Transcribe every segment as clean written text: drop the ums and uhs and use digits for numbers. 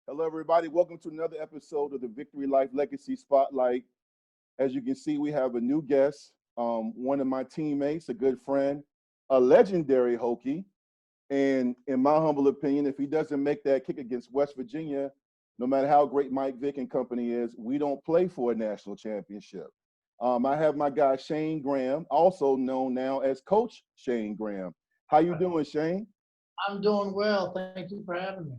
Hello, everybody. Welcome to another episode of the Vicktory Life Legacy Spotlight. As you can see, we have a new guest, one of my teammates, a good friend, a legendary Hokie. And in my humble opinion, if he doesn't make that kick against West Virginia, no matter how great Mike Vick and company is, we don't play for a national championship. I have my guy Shayne Graham, also known now as Coach Shayne Graham. How you doing, Shayne? I'm doing well. Thank you for having me.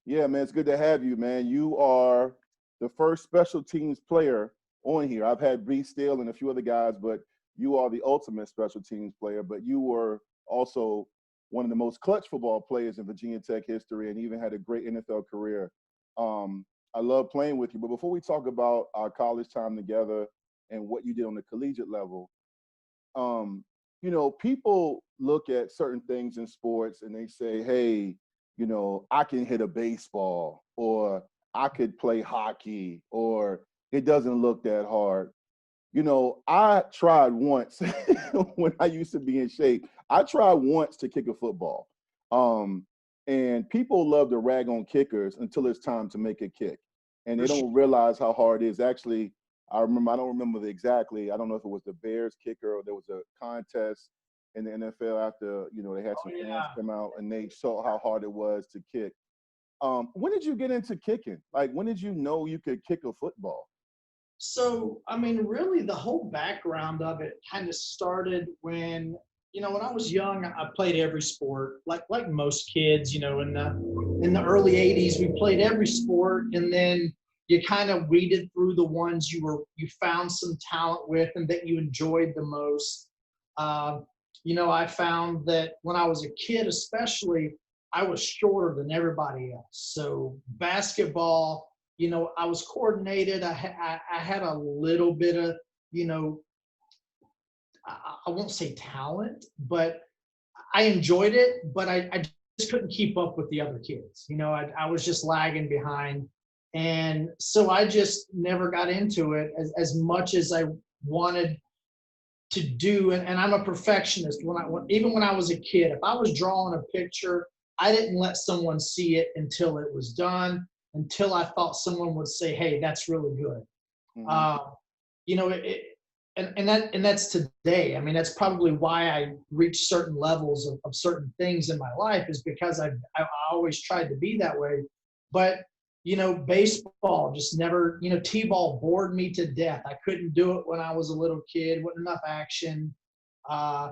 Yeah, man, it's good to have you, man. You are the first special teams player on here. I've had Bree Steele and a few other guys, but you are the ultimate special teams player. But you were also one of the most clutch football players in Virginia Tech history and even had a great NFL career. I love playing with you. But before we talk about our college time together and what you did on the collegiate level, people look at certain things in sports and they say, hey, I can hit a baseball, or I could play hockey, or it doesn't look that hard. I tried once when I used to be in shape. I tried once to kick a football. And people love to rag on kickers until it's time to make a kick. And they For sure. don't realize how hard it is. Actually, I don't remember exactly. I don't know if it was the Bears kicker or there was a contest in the NFL after, they had Oh some fans yeah. come out and they saw how hard it was to kick. When did you get into kicking? Like, when did you know you could kick a football? So, I mean, really, the whole background of it kind of started when I was young. I played every sport, like most kids. In the early '80s, we played every sport, and then you kind of weeded through the ones you found some talent with and that you enjoyed the most. Uh, I found that when I was a kid, especially, I was shorter than everybody else. So basketball, I was coordinated. I had a little bit of, you know, I won't say talent, but I enjoyed it, but I just couldn't keep up with the other kids. I was just lagging behind. And so I just never got into it as much as I wanted to do. And I'm a perfectionist. Even when I was a kid, if I was drawing a picture, I didn't let someone see it until it was done, until I thought someone would say, "Hey, that's really good." Mm-hmm. Uh, you know, it, and that's today. I mean, that's probably why I reached certain levels of certain things in my life, is because I always tried to be that way. But baseball just never. T-ball bored me to death. I couldn't do it when I was a little kid. Wasn't enough action. Uh,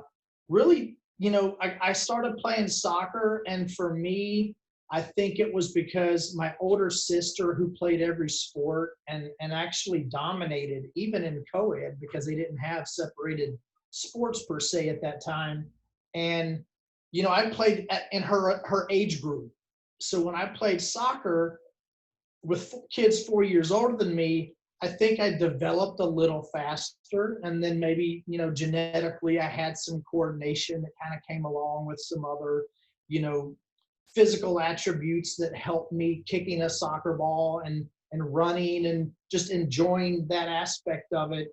Really, I started playing soccer, and for me, I think it was because my older sister, who played every sport and actually dominated even in co-ed, because they didn't have separated sports per se at that time. And I played in her age group. So when I played soccer with kids 4 years older than me, I think I developed a little faster. And then maybe, genetically, I had some coordination that kind of came along with some other, you know, physical attributes that helped me kicking a soccer ball and running and just enjoying that aspect of it.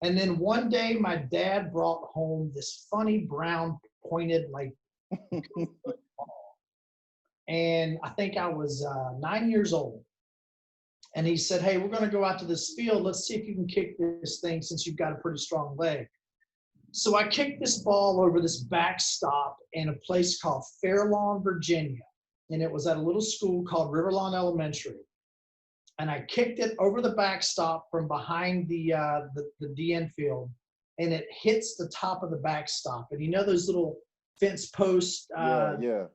And then one day my dad brought home this funny brown pointed like ball. And I think I was 9 years old. And he said, "Hey, we're going to go out to this field. Let's see if you can kick this thing since you've got a pretty strong leg." So I kicked this ball over this backstop in a place called Fairlawn, Virginia. And it was at a little school called Riverlawn Elementary. And I kicked it over the backstop from behind the DN field, and it hits the top of the backstop. And those little fence posts, Yeah, yeah.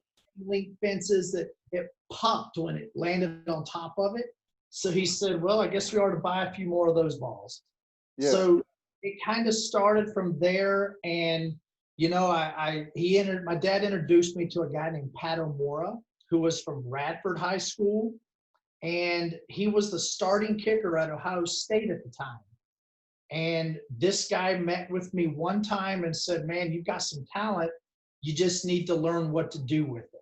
link fences, that it popped when it landed on top of it. So he said, "Well, I guess we ought to buy a few more of those balls." Yeah. So it kind of started from there. And my dad introduced me to a guy named Pat O'Mora, who was from Radford High School, and he was the starting kicker at Ohio State at the time. And this guy met with me one time and said, "Man, you've got some talent. You just need to learn what to do with it."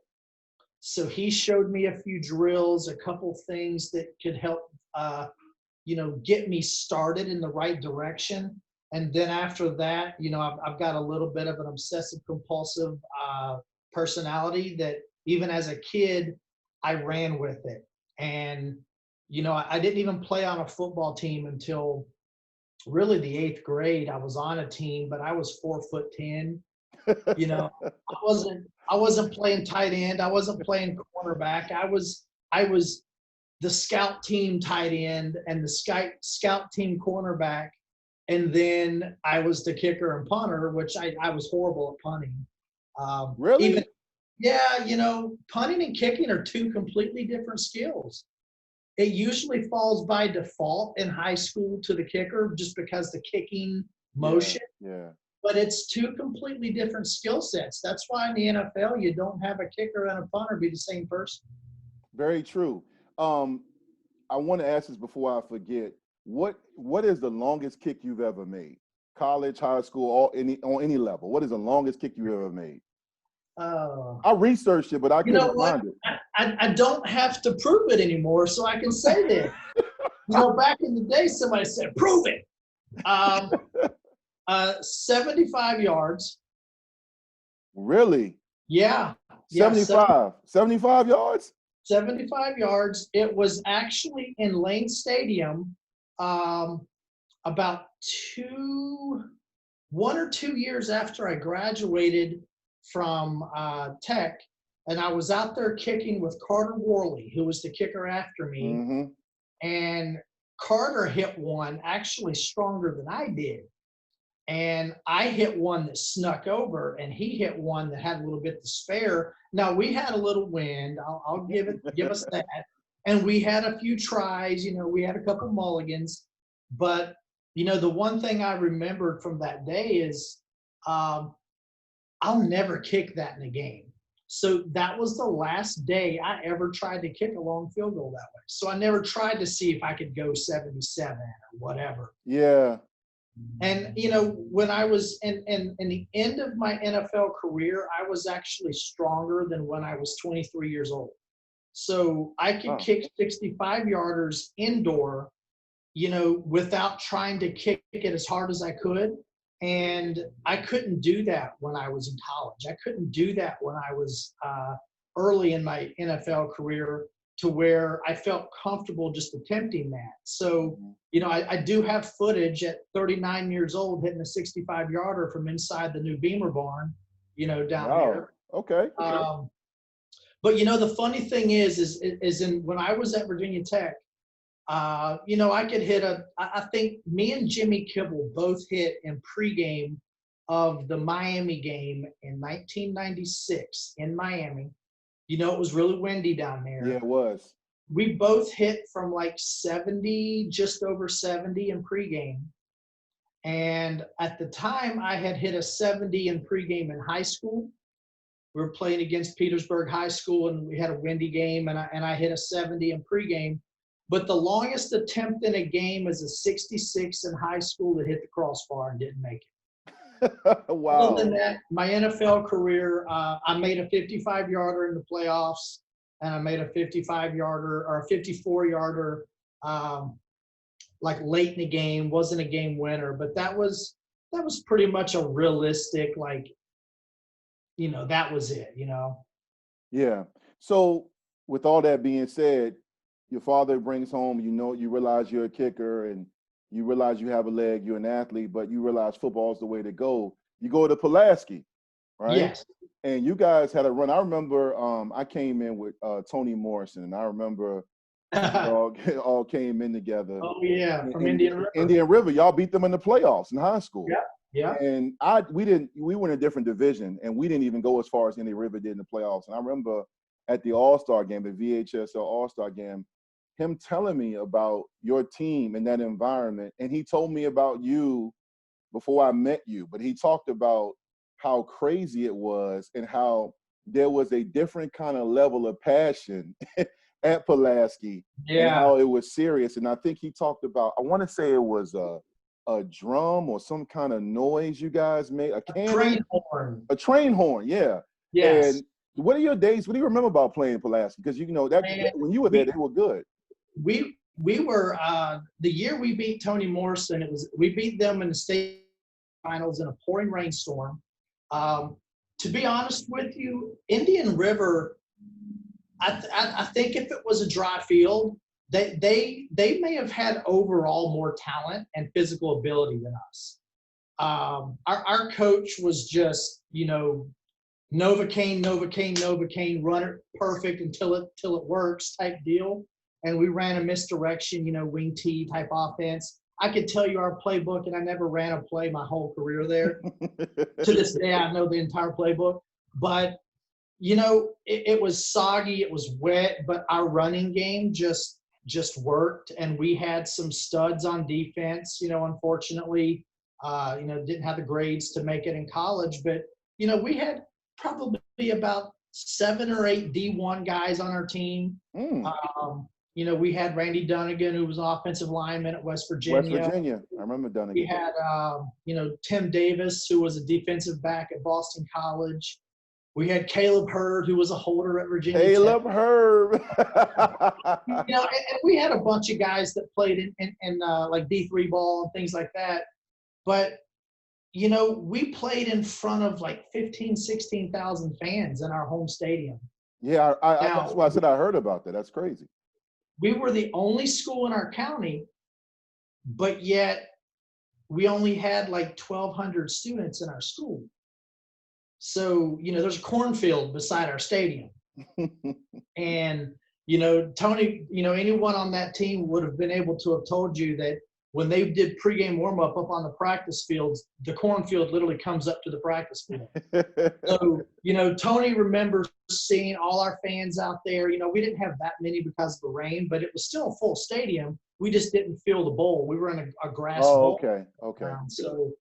So he showed me a few drills, a couple things that could help, get me started in the right direction. And then after that, I've got a little bit of an obsessive compulsive personality that even as a kid, I ran with it. And, I didn't even play on a football team until really the 8th grade. I was on a team, but I was 4'10". I wasn't playing tight end. I wasn't playing cornerback. I was the scout team tight end and the scout team cornerback. And then I was the kicker and punter, which I was horrible at punting. Really? Yeah, punting and kicking are two completely different skills. It usually falls by default in high school to the kicker just because the kicking motion, Yeah. but it's two completely different skill sets. That's why in the NFL, you don't have a kicker and a punter be the same person. Very true. I want to ask this before I forget. What is the longest kick you've ever made? College, high school, on any level. What is the longest kick you ever made? I researched it, but I couldn't find it. I don't have to prove it anymore, so I can say that. Back in the day, somebody said, "Prove it." 75 yards. Really? Yeah. 75. 75 yards? 75 yards. It was actually in Lane Stadium about 1 or 2 years after I graduated from Tech, and I was out there kicking with Carter Worley, who was the kicker after me. Mm-hmm. And Carter hit one actually stronger than I did. And I hit one that snuck over, and he hit one that had a little bit to spare. Now, we had a little wind. I'll give us that. And we had a few tries. We had a couple mulligans. But, the one thing I remembered from that day is I'll never kick that in a game. So that was the last day I ever tried to kick a long field goal that way. So I never tried to see if I could go 77 or whatever. Yeah. And, when I was in the end of my NFL career, I was actually stronger than when I was 23 years old. So I could kick 65-yarders indoor, without trying to kick it as hard as I could. And I couldn't do that when I was in college. I couldn't do that when I was early in my NFL career, to where I felt comfortable just attempting that. So, I do have footage at 39 years old hitting a 65-yarder from inside the new Beamer barn, down there. Okay. But, the funny thing is when I was at Virginia Tech, I could hit I think me and Jimmy Kibble both hit in pregame of the Miami game in 1996 in Miami. It was really windy down there. Yeah, it was. We both hit from like 70, just over 70 in pregame. And at the time, I had hit a 70 in pregame in high school. We were playing against Petersburg High School, and we had a windy game, and I hit a 70 in pregame. But the longest attempt in a game is a 66 in high school that hit the crossbar and didn't make it. Wow. Other than that, my NFL career, I made a 55-yarder in the playoffs, and I made a 55-yarder or a 54-yarder like late in the game. Wasn't a game winner, but that was pretty much a realistic, that was it, Yeah. So with all that being said, your father brings home, you realize you're a kicker, and you realize you have a leg, you're an athlete, but you realize football is the way to go. You go to Pulaski, right? Yes. And you guys had a run. I remember I came in with Tony Morrison, and I remember all came in together. Oh, yeah, from Indian River. Indian River, y'all beat them in the playoffs in high school. Yeah. And we were in a different division, and we didn't even go as far as Indian River did in the playoffs. And I remember at the All-Star game, the VHSL All-Star game, him telling me about your team and that environment. And he told me about you before I met you, but he talked about how crazy it was and how there was a different kind of level of passion at Pulaski. Yeah. And how it was serious. And I think he talked about, I want to say it was a drum or some kind of noise you guys made. A train horn. A train horn, yeah. Yes. And what are your days? What do you remember about playing Pulaski? Because that when you were there, they were good. We were the year we beat Tony Morrison. We beat them in the state finals in a pouring rainstorm. To be honest with you, Indian River I think if it was a dry field, they may have had overall more talent and physical ability than us. Our coach was just, Novocaine, Novocaine, Novocaine, run it perfect until it works type deal. And we ran a misdirection, wing T type offense. I could tell you our playbook, and I never ran a play my whole career there. To this day, I know the entire playbook. But, it was soggy, it was wet, but our running game just worked. And we had some studs on defense, unfortunately, didn't have the grades to make it in college. But, we had probably about 7 or 8 D1 guys on our team. We had Randy Dunnigan, who was an offensive lineman at West Virginia. West Virginia. I remember Dunnigan. We had, Tim Davis, who was a defensive back at Boston College. We had Caleb Hurd, who was a holder at Virginia Caleb Tech. Hurd. And we had a bunch of guys that played in like D3 ball and things like that. But, we played in front of like 15, 16,000 fans in our home stadium. Yeah, that's why I said I heard about that. That's crazy. We were the only school in our county, but yet we only had like 1,200 students in our school. So, there's a cornfield beside our stadium. And, Tony, anyone on that team would have been able to have told you that when they did pregame warm-up up on the practice fields, the cornfield literally comes up to the practice field. So, Tony remembers seeing all our fans out there. We didn't have that many because of the rain, but it was still a full stadium. We just didn't fill the bowl. We were in a grass bowl. Okay. So,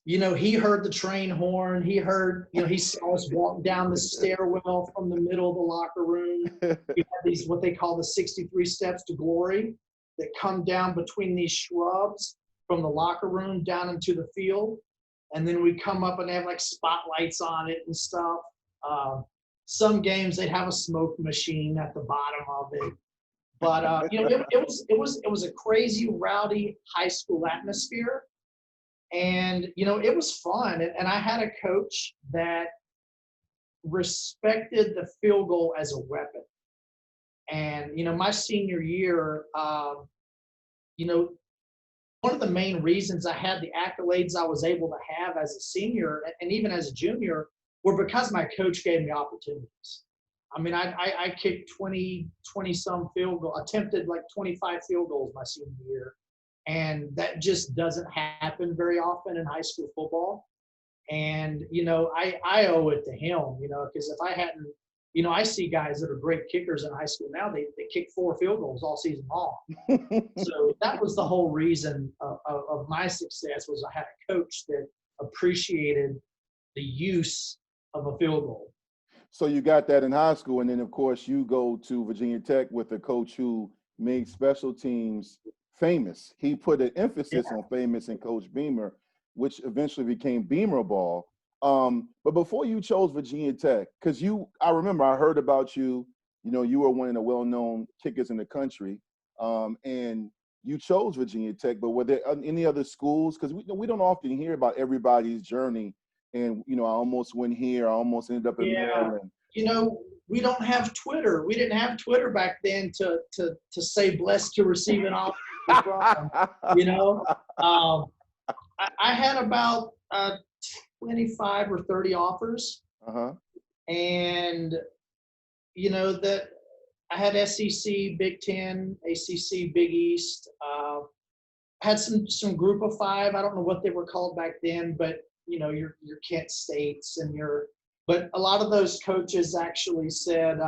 he heard the train horn. He heard, he saw us walk down the stairwell from the middle of the locker room. We had these, what they call the 63 steps to glory, that come down between these shrubs from the locker room down into the field. And then we come up and they have like spotlights on it and stuff. Some games they have a smoke machine at the bottom of it. But it was a crazy, rowdy high school atmosphere. And it was fun. And I had a coach that respected the field goal as a weapon. And, my senior year, one of the main reasons I had the accolades I was able to have as a senior and even as a junior were because my coach gave me opportunities. I mean, I kicked 20 some field goals, attempted like 25 field goals my senior year. And that just doesn't happen very often in high school football. And, I owe it to him, because if I hadn't, I see guys that are great kickers in high school now, they kick 4 field goals all season long. So that was the whole reason of my success, was I had a coach that appreciated the use of a field goal. So you got that in high school, and then of course you go to Virginia Tech with a coach who made special teams famous. He put an emphasis on famous in Coach Beamer, which eventually became Beamer Ball. But before you chose Virginia Tech, because I remember I heard about you, you were one of the well-known kickers in the country, and you chose Virginia Tech, but were there any other schools? Because we don't often hear about everybody's journey. And, I almost went here, I almost ended up in Maryland. We don't have Twitter. We didn't have Twitter back then to say blessed to receive an offer from, I had about 25 or 30 offers. And, that I had SEC, Big Ten, ACC, Big East. I had some group of 5. I don't know what they were called back then, but, your Kent States and but a lot of those coaches actually said,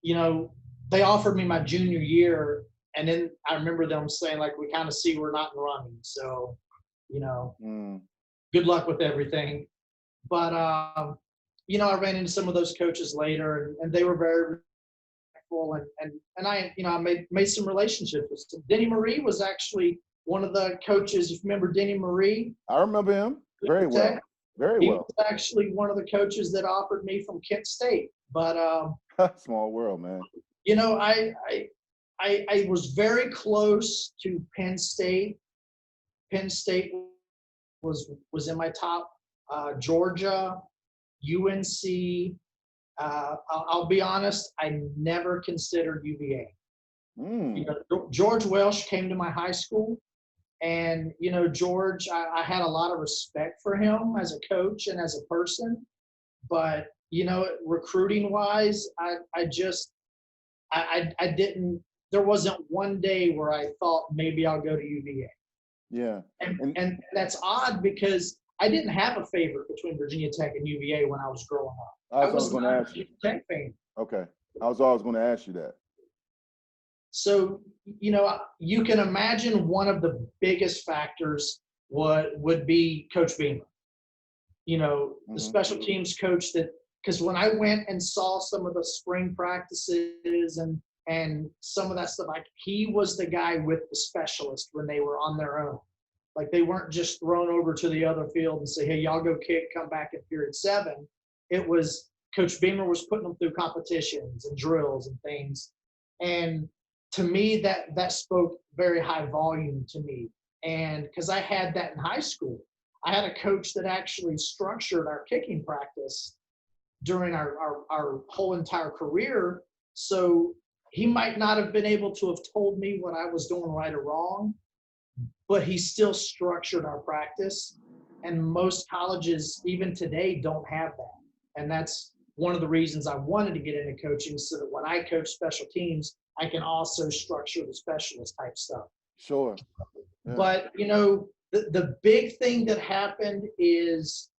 they offered me my junior year. And then I remember them saying, like, we kind of see we're not in running. So, good luck with everything. But, I ran into some of those coaches later, and they were very respectful. And I, I made some relationships with them. Denny Marie was actually one of the coaches. If you remember Denny Marie. I remember him very well. Very well. He was actually one of the coaches that offered me from Kent State. But small world, man. I was very close to Penn State. Penn State was in my top. Georgia, UNC, I'll be honest, I never considered UVA. Mm. You know, George Welsh came to my high school, and you know, George, I had a lot of respect for him as a coach and as a person, but you know, recruiting wise, I didn't. There wasn't one day where I thought maybe I'll go to UVA. Yeah. And that's odd because I didn't have a favorite between Virginia Tech and UVA when I was growing up. I was going to not a ask you. Virginia Tech fan. Okay. I was always going to ask you that. So, you know, you can imagine one of the biggest factors would be Coach Beamer. You know, the special teams coach that, because when I went and saw some of the spring practices and some of that stuff, like he was the guy with the specialist when they were on their own. Like they weren't just thrown over to the other field and say, hey, y'all go kick, come back in period 7. It was Coach Beamer was putting them through competitions and drills and things. And to me, that spoke very high volume to me. And because I had that in high school. I had a coach that actually structured our kicking practice during our whole entire career. So he might not have been able to have told me what I was doing right or wrong, but he still structured our practice. And most colleges, even today, don't have that. And that's one of the reasons I wanted to get into coaching, so that when I coach special teams, I can also structure the specialist type stuff. Sure. Yeah. But, you know, the big thing that happened is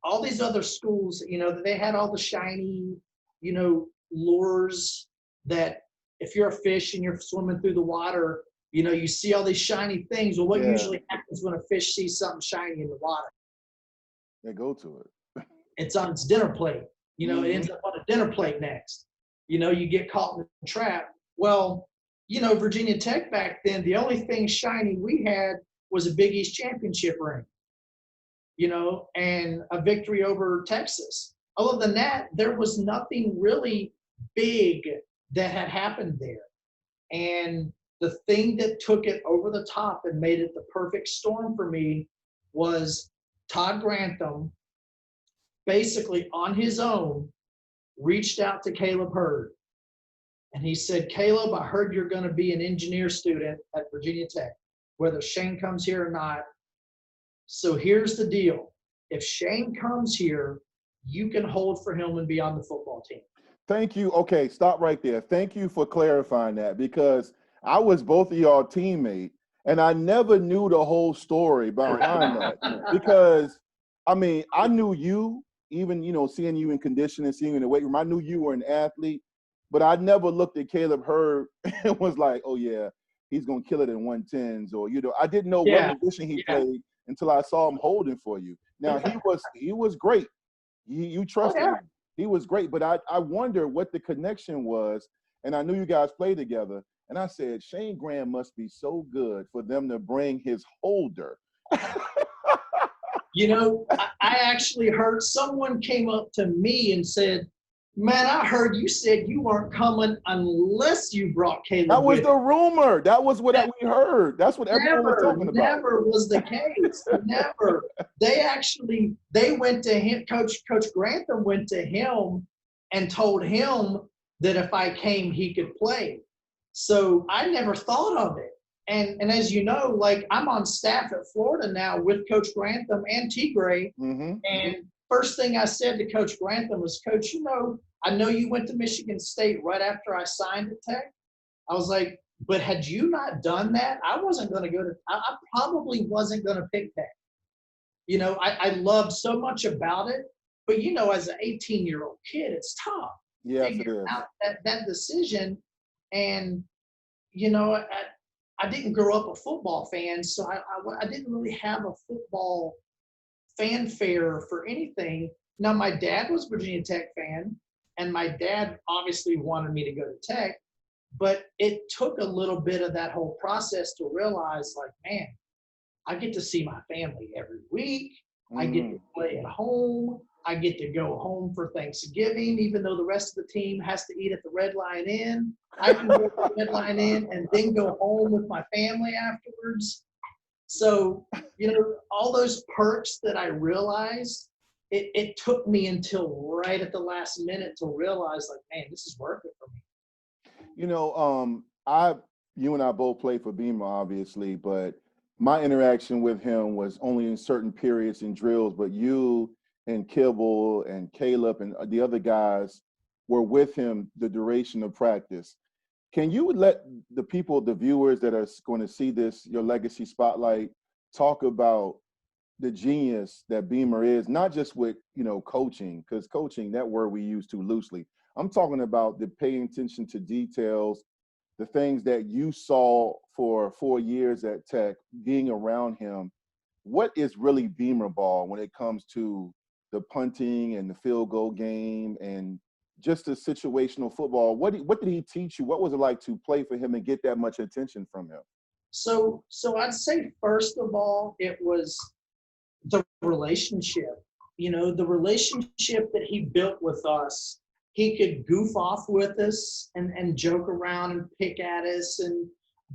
all these other schools, you know, they had all the shiny, you know, lures that if you're a fish and you're swimming through the water, you know, you see all these shiny things. Well, what usually happens when a fish sees something shiny in the water? They go to it. It's on its dinner plate. You know, it ends up on a dinner plate next. You know, you get caught in the trap. Well, you know, Virginia Tech back then, the only thing shiny we had was a Big East championship ring, you know, and a victory over Texas. Other than that, there was nothing really big that had happened there. And the thing that took it over the top and made it the perfect storm for me was Todd Grantham, basically on his own, reached out to Caleb Hurd. And he said, Caleb, I heard you're going to be an engineer student at Virginia Tech, whether Shayne comes here or not. So here's the deal. If Shayne comes here, you can hold for him and be on the football team. Thank you. Okay, stop right there. Thank you for clarifying that, because I was both of y'all teammate, and I never knew the whole story behind that. Because, I mean, I knew you, even, you know, seeing you in conditioning, seeing you in the weight room, I knew you were an athlete, but I never looked at Caleb Hurd and was like, oh, yeah, he's going to kill it in 110s, or, you know, I didn't know what position he played until I saw him holding for you. Now, he was great. You trusted him. He was great, but I wonder what the connection was, and I knew you guys played together, and I said, Shayne Graham must be so good for them to bring his holder. You know, I actually heard someone came up to me and said, man, I heard you said you weren't coming unless you brought Caleb. That was the rumor. That was what we heard. That's what everyone was talking about. Never was the case. Never. They went to him. Coach Grantham went to him and told him that if I came, he could play. So I never thought of it. And as you know, like I'm on staff at Florida now with Coach Grantham and T. Gray. And first thing I said to Coach Grantham was, Coach, you know, I know you went to Michigan State right after I signed at Tech. I was like, but had you not done that, I wasn't going to go to – I probably wasn't going to pick Tech. You know, I loved so much about it. But, you know, as an 18-year-old kid, it's tough. Yes, it is. Out that decision. And, you know, I didn't grow up a football fan, so I didn't really have a football fanfare for anything. Now, my dad was a Virginia Tech fan, and my dad obviously wanted me to go to Tech, but it took a little bit of that whole process to realize, like, man, I get to see my family every week. I get to play at home. I get to go home for Thanksgiving, even though the rest of the team has to eat at the Red Lion Inn. I can go to the Red Lion Inn and then go home with my family afterwards. So, you know, all those perks that I realized it took me until right at the last minute to realize, like, man, this is worth it for me. You know, you and I both played for Beamer, obviously, but my interaction with him was only in certain periods and drills. But you and Kibble and Caleb and the other guys were with him the duration of practice. Can you let the people, the viewers that are going to see this, your legacy spotlight, talk about the genius that Beamer is, not just with, coaching, because coaching, that word we use too loosely. I'm talking about the paying attention to details, the things that you saw for 4 years at Tech, being around him. What is really Beamer ball when it comes to the punting and the field goal game and just the situational football? What did he teach you? What was it like to play for him and get that much attention from him? So I'd say, first of all, it was the relationship. The relationship that he built with us. He could goof off with us and joke around and pick at us,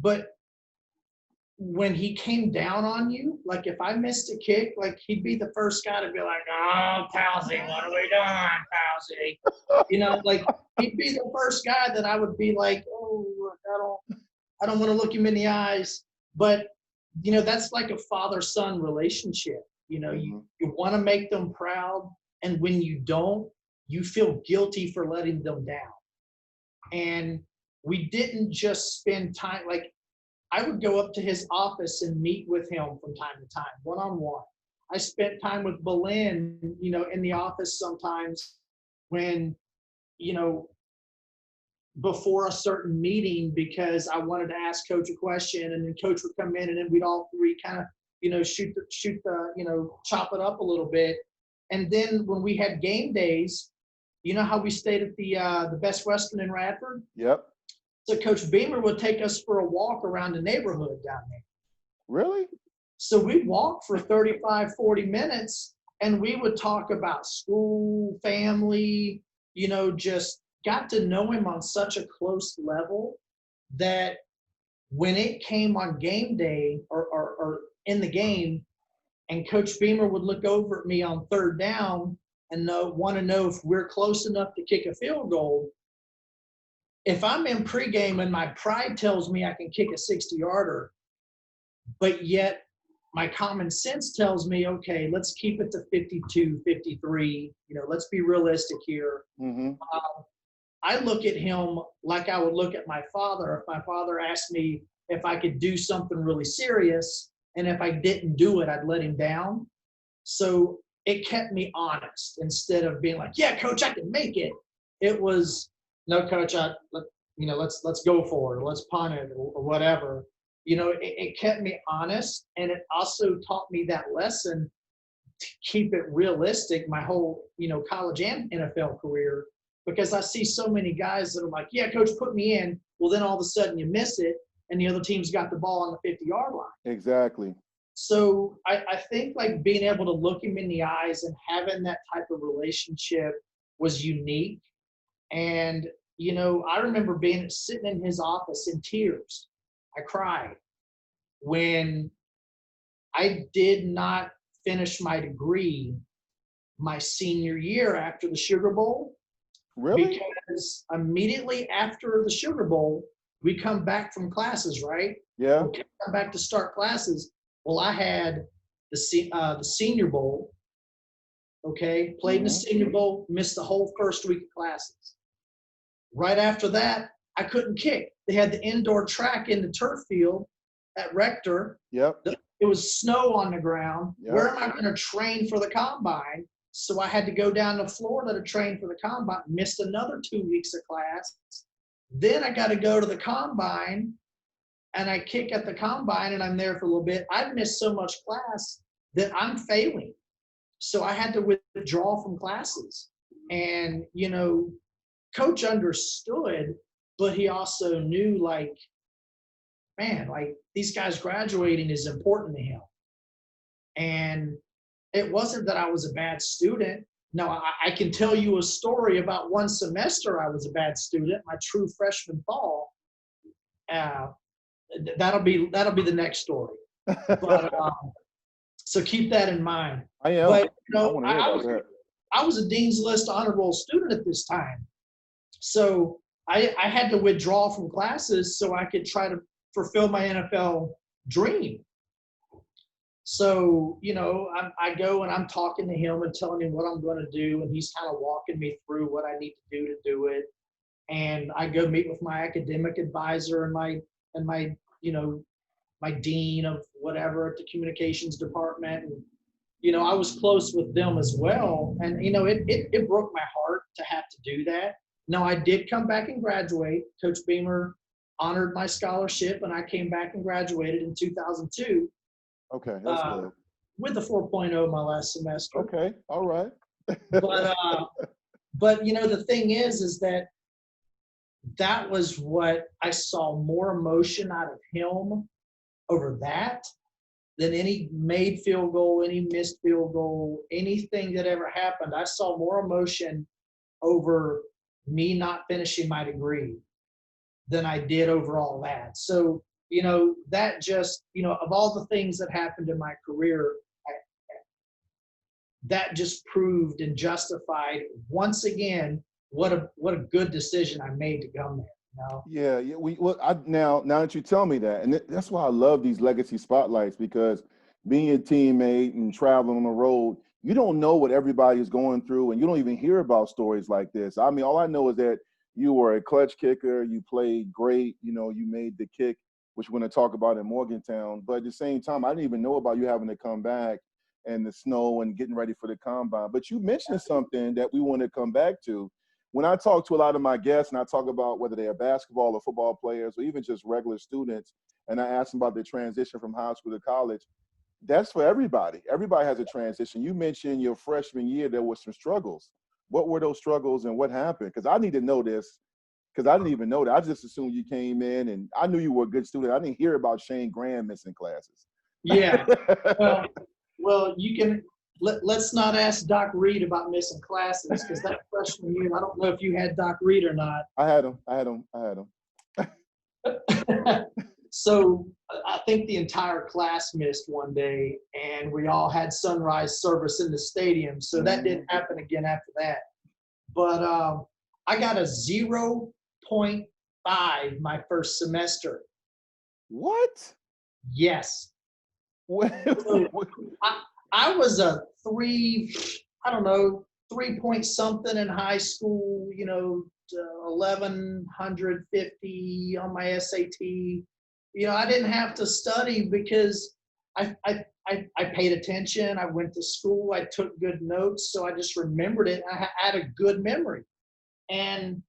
but when he came down on you, like if I missed a kick, like he'd be the first guy to be like, "Oh, Palsy, what are we doing, Palsy?" Like he'd be the first guy that I would be like, "Oh, I don't want to look him in the eyes." But that's like a father-son relationship. You want to make them proud, and when you don't, you feel guilty for letting them down. And we didn't just spend time, like I would go up to his office and meet with him from time to time, one-on-one. I spent time with Belen, in the office sometimes when, before a certain meeting, because I wanted to ask Coach a question, and then Coach would come in, and then we'd all three kind of, chop it up a little bit. And then when we had game days, how we stayed at the Best Western in Radford? Yep. So Coach Beamer would take us for a walk around the neighborhood down there. Really? So we'd walk for 35, 40 minutes, and we would talk about school, family, just got to know him on such a close level that when it came on game day or in the game, and Coach Beamer would look over at me on third down and want to know if we're close enough to kick a field goal. If I'm in pregame and my pride tells me I can kick a 60-yarder, but yet my common sense tells me, okay, let's keep it to 52, 53. Let's be realistic here. Mm-hmm. I look at him like I would look at my father. If my father asked me if I could do something really serious, and if I didn't do it, I'd let him down. So it kept me honest instead of being like, "Yeah, Coach, I can make it." It was, "No, Coach, let's go for it, or let's punt it, or whatever." It kept me honest, and it also taught me that lesson to keep it realistic my whole, college and NFL career, because I see so many guys that are like, "Yeah, Coach, put me in." Well, then all of a sudden you miss it, and the other team's got the ball on the 50-yard line. Exactly. So I think like being able to look him in the eyes and having that type of relationship was unique. And, I remember sitting in his office in tears. I cried when I did not finish my degree my senior year after the Sugar Bowl. Really? Because immediately after the Sugar Bowl, we come back from classes, right? Yeah. We come back to start classes. Well, I had the Senior Bowl, okay? Played in the Senior Bowl, missed the whole first week of classes. Right after that, I couldn't kick. They had the indoor track in the turf field at Rector. Yep. It was snow on the ground. Yep. Where am I going to train for the combine? So I had to go down to Florida to train for the combine. Missed another 2 weeks of class. Then I got to go to the combine, and I kick at the combine, and I'm there for a little bit. I've missed so much class that I'm failing. So I had to withdraw from classes. And, Coach understood, but he also knew, like, man, like these guys graduating is important to him. And it wasn't that I was a bad student. No, I can tell you a story about one semester I was a bad student, my true freshman fall. That'll be the next story. But So keep that in mind. I am. But I want to hear about that. I was a Dean's List honor roll student at this time. So I had to withdraw from classes so I could try to fulfill my NFL dream. So, I go and I'm talking to him and telling him what I'm going to do. And he's kind of walking me through what I need to do it. And I go meet with my academic advisor and my my dean of whatever at the communications department. And, I was close with them as well. And, it broke my heart to have to do that. Now, I did come back and graduate. Coach Beamer honored my scholarship, and I came back and graduated in 2002. Okay, that's good. With a 4.0 my last semester. Okay, all right. But the thing is that was what I saw more emotion out of him over that than any made field goal, any missed field goal, anything that ever happened. I saw more emotion over me not finishing my degree than I did over all that. So, that just, of all the things that happened in my career, that just proved and justified once again what a good decision I made to come there. Yeah. Now that you tell me that, and that's why I love these legacy spotlights, because being a teammate and traveling on the road, you don't know what everybody is going through, and you don't even hear about stories like this. I mean, all I know is that you were a clutch kicker, you played great, you made the kick, which we're going to talk about in Morgantown. But at the same time, I didn't even know about you having to come back and the snow and getting ready for the combine. But you mentioned something that we want to come back to. When I talk to a lot of my guests and I talk about whether they are basketball or football players or even just regular students, and I ask them about their transition from high school to college, that's for everybody. Everybody has a transition. You mentioned your freshman year, there were some struggles. What were those struggles and what happened? Because I need to know this, because I didn't even know that. I just assumed you came in, and I knew you were a good student. I didn't hear about Shayne Graham missing classes. Yeah. Well, you can let's not ask Doc Reed about missing classes, because that freshman year, I don't know if you had Doc Reed or not. I had him. So I think the entire class missed one day, and we all had sunrise service in the stadium. So that didn't happen again after that. But I got a 0.5 my first semester. What? Yes. What? I was a 3 point something in high school, 1150 on my SAT. I didn't have to study because I paid attention. I went to school. I took good notes. So I just remembered it. I had a good memory. And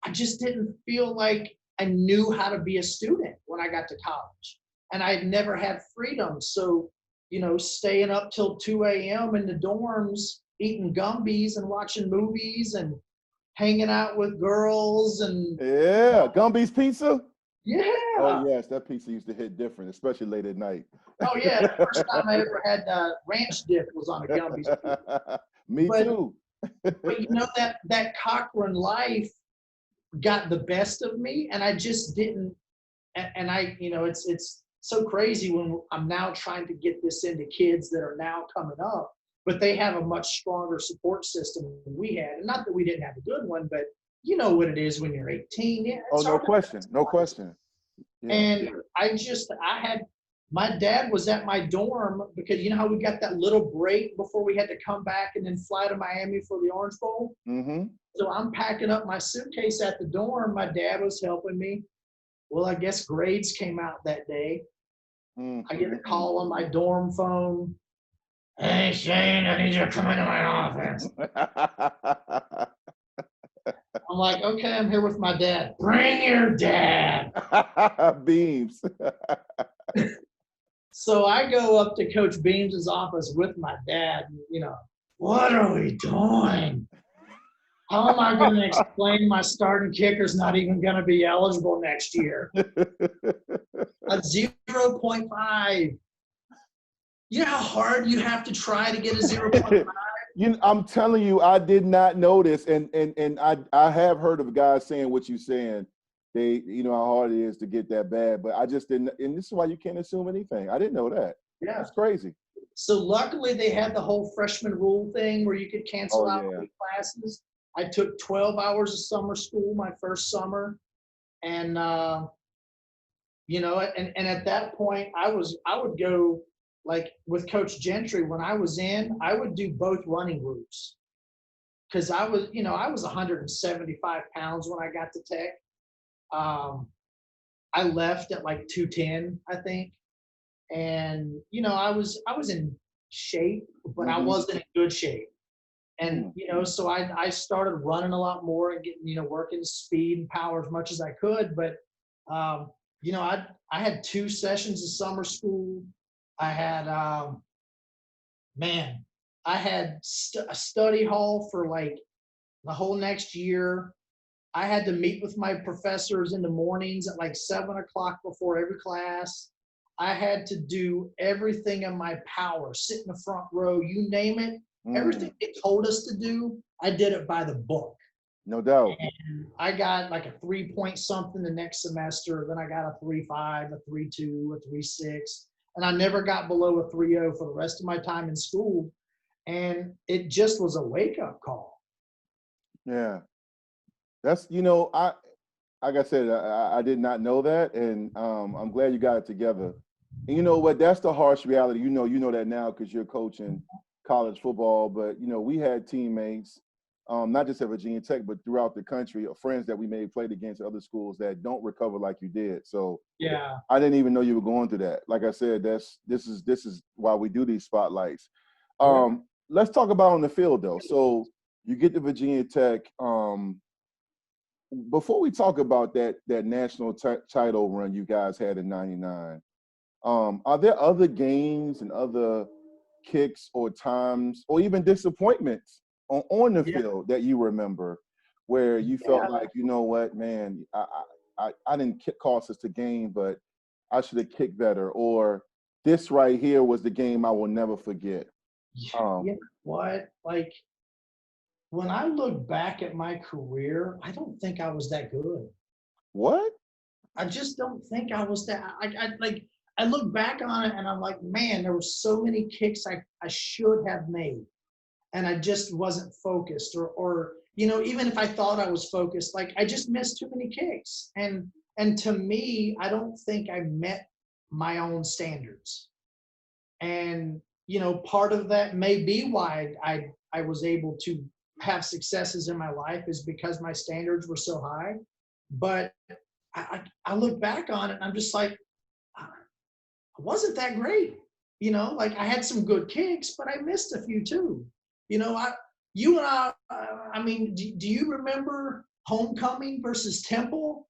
I just didn't feel like I knew how to be a student when I got to college. And I had never had freedom. So, staying up till 2 a.m. in the dorms, eating Gumbies and watching movies and hanging out with girls. And yeah, Gumby's pizza? Yeah. Oh, yes, that pizza used to hit different, especially late at night. Oh, yeah, the first time I ever had ranch dip was on a Gumby's pizza. Me too. But that Cochran life got the best of me, and I just didn't. And I, it's so crazy when I'm now trying to get this into kids that are now coming up, but they have a much stronger support system than we had. And not that we didn't have a good one, but you know what it is when you're 18. Yeah, no question. Yeah. And my dad was at my dorm, because you know how we got that little break before we had to come back and then fly to Miami for the Orange Bowl? Mm-hmm. So I'm packing up my suitcase at the dorm. My dad was helping me. Well, I guess grades came out that day. Mm-hmm. I get a call on my dorm phone. Hey, Shayne, I need you to come into my office. I'm like, okay, I'm here with my dad. Bring your dad. Beams. So I go up to Coach Beams' office with my dad. What are we doing? How am I going to explain my starting kicker's not even going to be eligible next year? A 0.5. You know how hard you have to try to get a 0.5? I'm telling you, I did not notice, and I have heard of guys saying what you're saying. They, how hard it is to get that bad, but I just didn't. And this is why you can't assume anything. I didn't know that. Yeah. That's crazy. So luckily they had the whole freshman rule thing where you could cancel out Yeah. 3 classes. I took 12 hours of summer school my first summer. And, and at that point I would go like with Coach Gentry when I was in, I would do both running routes. Cause I was 175 pounds when I got to Tech. I left at like 210, I think. And, I was in shape, but I wasn't in good shape. And, so I started running a lot more and getting, working speed and power as much as I could. But, I had 2 sessions of summer school. I had, I had a study hall for like the whole next year. I had to meet with my professors in the mornings at like 7:00 before every class. I had to do everything in my power, sit in the front row, you name it. Everything they told us to do, I did it by the book. No doubt. And I got like a 3 point something the next semester. Then I got a 3.5, a 3.2, a 3.6. And I never got below a 3.0 for the rest of my time in school. And it just was a wake-up call. Yeah. That's, like I said, I did not know that. And I'm glad you got it together. And you know what? That's the harsh reality. You know that now because you're coaching college football. But, we had teammates, not just at Virginia Tech, but throughout the country, friends that we made played against other schools that don't recover like you did. So yeah, I didn't even know you were going through that. Like I said, this is why we do these spotlights. Let's talk about on the field, though. So you get to Virginia Tech. Before we talk about that national title run you guys had in '99, are there other games and other kicks or times or even disappointments on the field that you remember where you felt like, you know what, man, I didn't cost us the game, but I should have kicked better, or this right here was the game I will never forget? You know what? Like, when I look back at my career, I don't think I was that good. What? I just don't think I was that. I look back on it and I'm like, man, there were so many kicks I should have made, and I just wasn't focused. Or even if I thought I was focused, like I just missed too many kicks. And to me, I don't think I met my own standards. And part of that may be why I was able to have successes in my life is because my standards were so high. But I look back on it and I'm just like, I wasn't that great. Like I had some good kicks, but I missed a few too. You and I mean, do you remember homecoming versus Temple?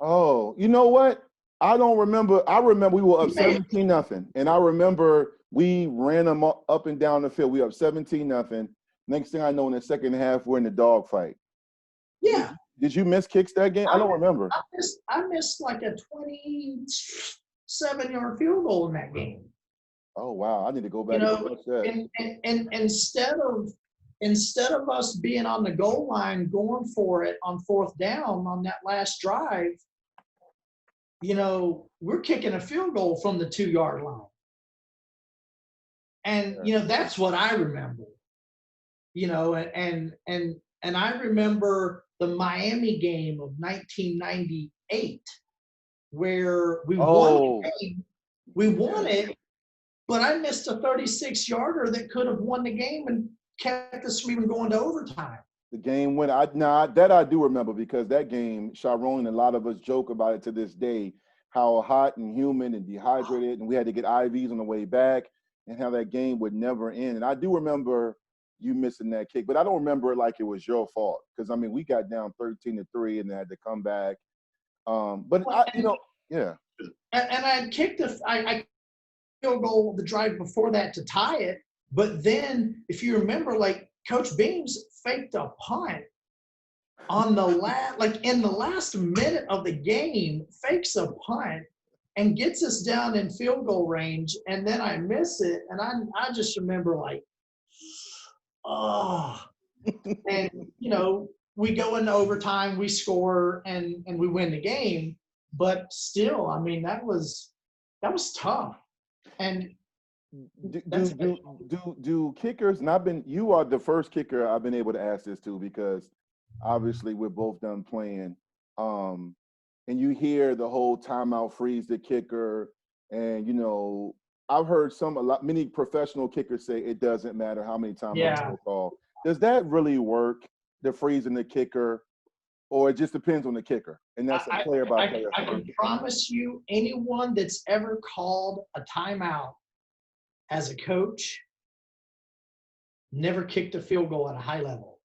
Oh, you know what? I don't remember. I remember we were up 17-0, and I remember we ran them up and down the field. We were up 17-0. Next thing I know, in the second half, we're in the dog fight. Yeah. Did you miss kicks that game? I don't remember. I missed like a 27-yard field goal in that game. Oh wow! I need to go back and watch that. And instead of us being on the goal line going for it on 4th down on that last drive, we're kicking a field goal from the 2-yard line. And that's what I remember. And I remember the Miami game of 1998 where we won the game. We won it, but I missed a 36-yarder that could have won the game and kept us from even going to overtime. The game went. That I do remember because that game, Sharon, and a lot of us joke about it to this day, how hot and humid and dehydrated, and we had to get IVs on the way back, and how that game would never end. And I do remember you missing that kick, but I don't remember it like it was your fault because we got down 13-3 and had to come back. But yeah. And I kicked I field goal the drive before that to tie it. But then, if you remember, like Coach Beams faked a punt on the in the last minute of the game, fakes a punt and gets us down in field goal range, and then I miss it, and I just remember like, oh, and we go into overtime, we score, and we win the game. But still, that was tough. And That's do kickers, and you are the first kicker I've been able to ask this to, because obviously we're both done playing. And you hear the whole timeout, freeze the kicker, and I've heard many professional kickers say it doesn't matter how many timeouts they call. Does that really work, the freezing the kicker, or it just depends on the kicker? And that's a player by player. I can promise you, anyone that's ever called a timeout as a coach never kicked a field goal at a high level,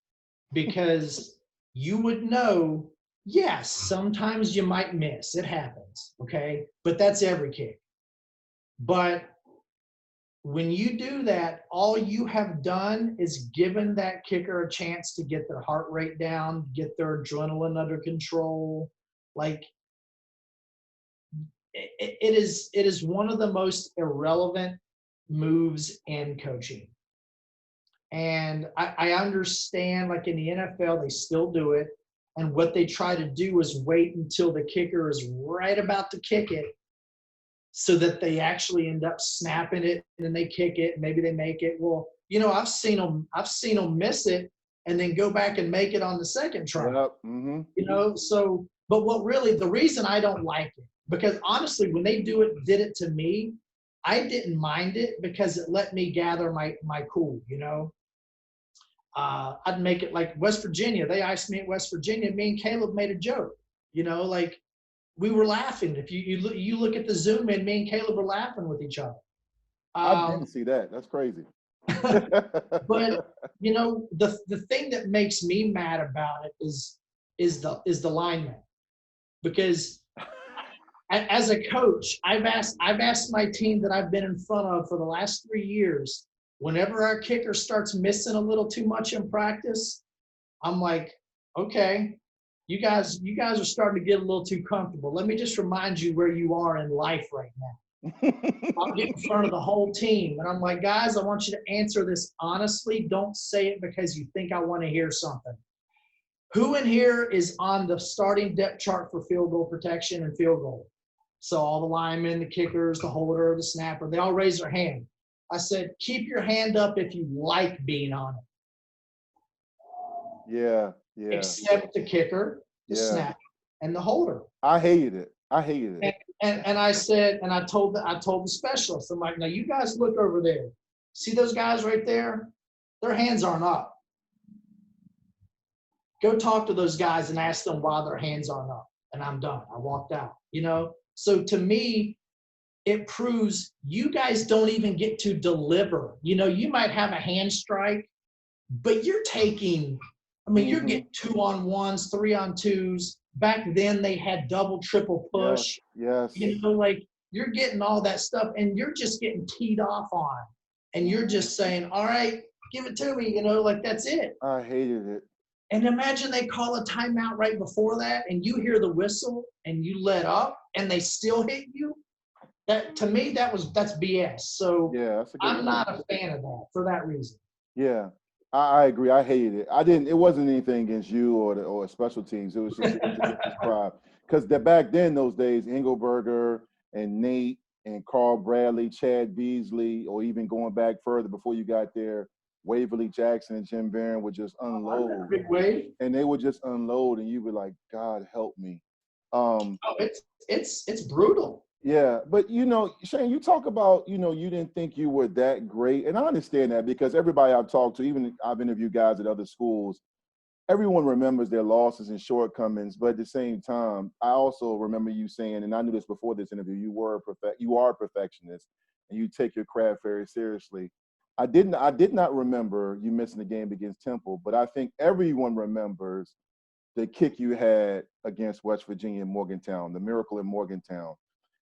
because you would know, yes, sometimes you might miss. It happens, okay? But that's every kick. But when you do that, all you have done is given that kicker a chance to get their heart rate down, get their adrenaline under control. Like, it is one of the most irrelevant moves in coaching. And I understand, like in the NFL, they still do it. And what they try to do is wait until the kicker is right about to kick it, so that they actually end up snapping it, and then they kick it, and maybe they make it. Well, I've seen them miss it and then go back and make it on the second try. Yep. Mm-hmm. So, but the reason I don't like it, because honestly, when they did it to me, I didn't mind it, because it let me gather my cool, I'd make it like West Virginia. They iced me at West Virginia. Me and Caleb made a joke, like, we were laughing. If you look at the Zoom in, me and Caleb were laughing with each other. I didn't see that. That's crazy. But the thing that makes me mad about it is the lineman, because as a coach, I've asked my team that I've been in front of for the last 3 years, whenever our kicker starts missing a little too much in practice, I'm like, okay, you guys are starting to get a little too comfortable. Let me just remind you where you are in life right now. I'll get in front of the whole team, and I'm like, guys, I want you to answer this honestly. Don't say it because you think I want to hear something. Who in here is on the starting depth chart for field goal protection and field goal? So all the linemen, the kickers, the holder, the snapper, they all raise their hand. I said, keep your hand up if you like being on it. Yeah. Except the kicker, the snapper, and the holder. I hated it. And I said, and I told the specialist, I'm like, now you guys look over there. See those guys right there? Their hands aren't up. Go talk to those guys and ask them why their hands aren't up. And I'm done. I walked out. So to me, it proves you guys don't even get to deliver. You might have a hand strike, but you're taking, you're getting 2-on-1s, 3-on-2s. Back then they had double, triple push. Yes. Like, you're getting all that stuff, and you're just getting teed off on. And you're just saying, all right, give it to me, like, that's it. I hated it. And imagine they call a timeout right before that, and you hear the whistle, and you let up, and they still hit you. That, to me, that's BS. So I'm not a fan of that for that reason. Yeah, I agree. I hated it. It wasn't anything against you or special teams. It was just described, because back then, those days, Engelberger and Nate and Carl Bradley, Chad Beasley, or even going back further before you got there, Waverly Jackson and Jim Barron would just unload. Big wave. And they would just unload, and you were like, God help me. It's brutal. Yeah, but Shayne, you talk about, you didn't think you were that great. And I understand that, because everybody I've talked to, even I've interviewed guys at other schools, everyone remembers their losses and shortcomings. But at the same time, I also remember you saying, and I knew this before this interview, you are a perfectionist, and you take your craft very seriously. I did not remember you missing the game against Temple, but I think everyone remembers the kick you had against West Virginia in Morgantown, the miracle in Morgantown.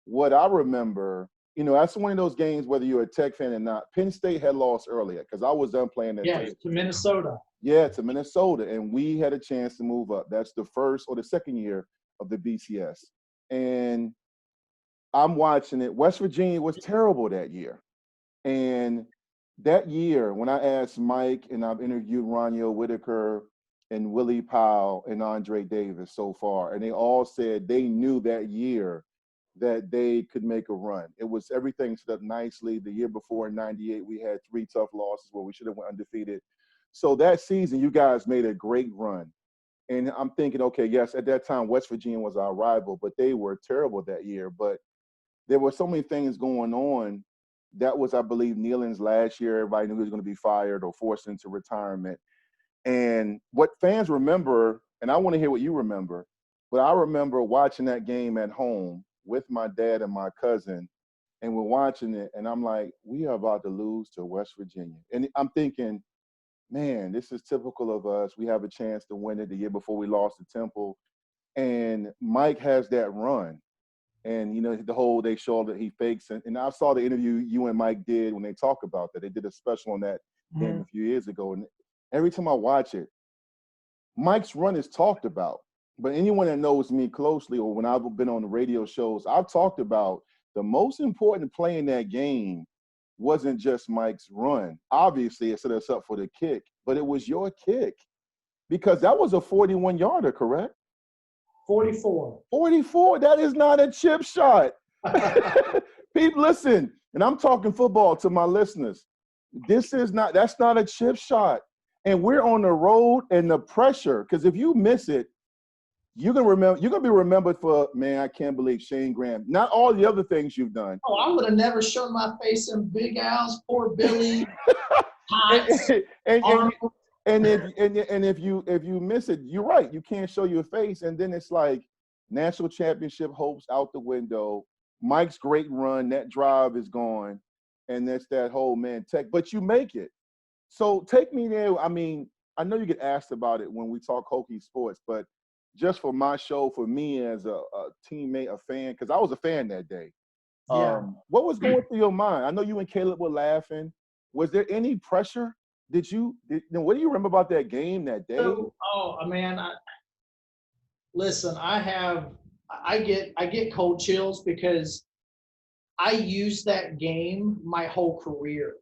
What I remember, that's one of those games, whether you're a Tech fan or not, Penn State had lost earlier, because I was done playing that. Yeah, to Minnesota. Yeah, to Minnesota. And we had a chance to move up. That's the first or the second year of the BCS. And I'm watching it. West Virginia was terrible that year. And that year, when I asked Mike, and I've interviewed Ronyo Whitaker and Willie Powell and Andre Davis so far, and they all said they knew that year that they could make a run. It was everything set up nicely. The year before in '98, we had 3 tough losses where we should have went undefeated. So that season, you guys made a great run. And I'm thinking, okay, yes, at that time, West Virginia was our rival, but they were terrible that year. But there were so many things going on. That was, I believe, Nealon's last year. Everybody knew he was going to be fired or forced into retirement. And what fans remember, and I want to hear what you remember, but I remember watching that game at home with my dad and my cousin, and we're watching it, and I'm like, we are about to lose to West Virginia. And I'm thinking, man, this is typical of us. We have a chance to win it the year before we lost to Temple. And Mike has that run. And, you know, they show that he fakes. And I saw the interview you and Mike did when they talk about that. They did a special on that game a few years ago. And every time I watch it, Mike's run is talked about. But anyone that knows me closely, or when I've been on the radio shows, I've talked about the most important play in that game wasn't just Mike's run. Obviously, it set us up for the kick, but it was your kick, because that was a 41-yarder, correct? 44. 44. That is not a chip shot. People, listen, and I'm talking football to my listeners. That's not a chip shot. And we're on the road, and the pressure, because if you miss it, you're gonna be remembered for, man, I can't believe Shayne Graham. Not all the other things you've done. Oh, I would have never shown my face in Big Al's, poor Billy, Tots, and if you miss it, you're right. You can't show your face, and then it's like national championship hopes out the window. Mike's great run, that drive is gone, and that's that whole tech. But you make it. So take me there. I mean, I know you get asked about it when we talk Hokie sports, but just for my show, for me as a teammate, a fan, because I was a fan that day. Yeah. What was going through your mind? I know you and Caleb were laughing. Was there any pressure? What do you remember about that game that day? Listen, I get cold chills because I used that game my whole career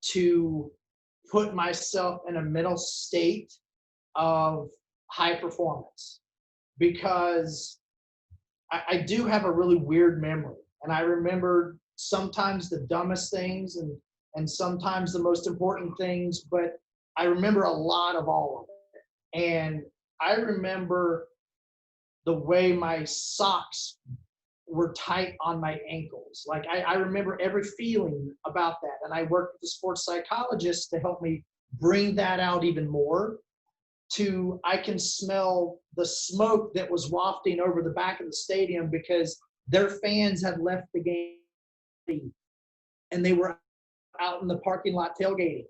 to put myself in a mental state of high performance, because I do have a really weird memory, and I remember sometimes the dumbest things and sometimes the most important things, but I remember a lot of all of it. And I remember the way my socks were tight on my ankles. Like I remember every feeling about that. And I worked with a sports psychologist to help me bring that out even more. I can smell the smoke that was wafting over the back of the stadium because their fans had left the game and they were out in the parking lot tailgating.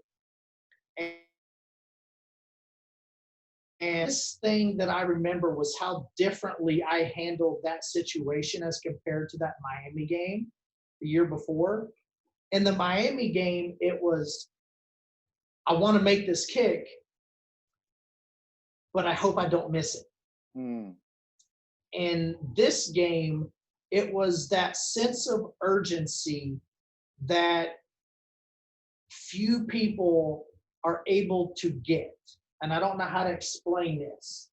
And this thing that I remember was how differently I handled that situation as compared to that Miami game the year before. In the Miami game, it was, I want to make this kick, but I hope I don't miss it. In this game, it was that sense of urgency that few people are able to get. And I don't know how to explain this.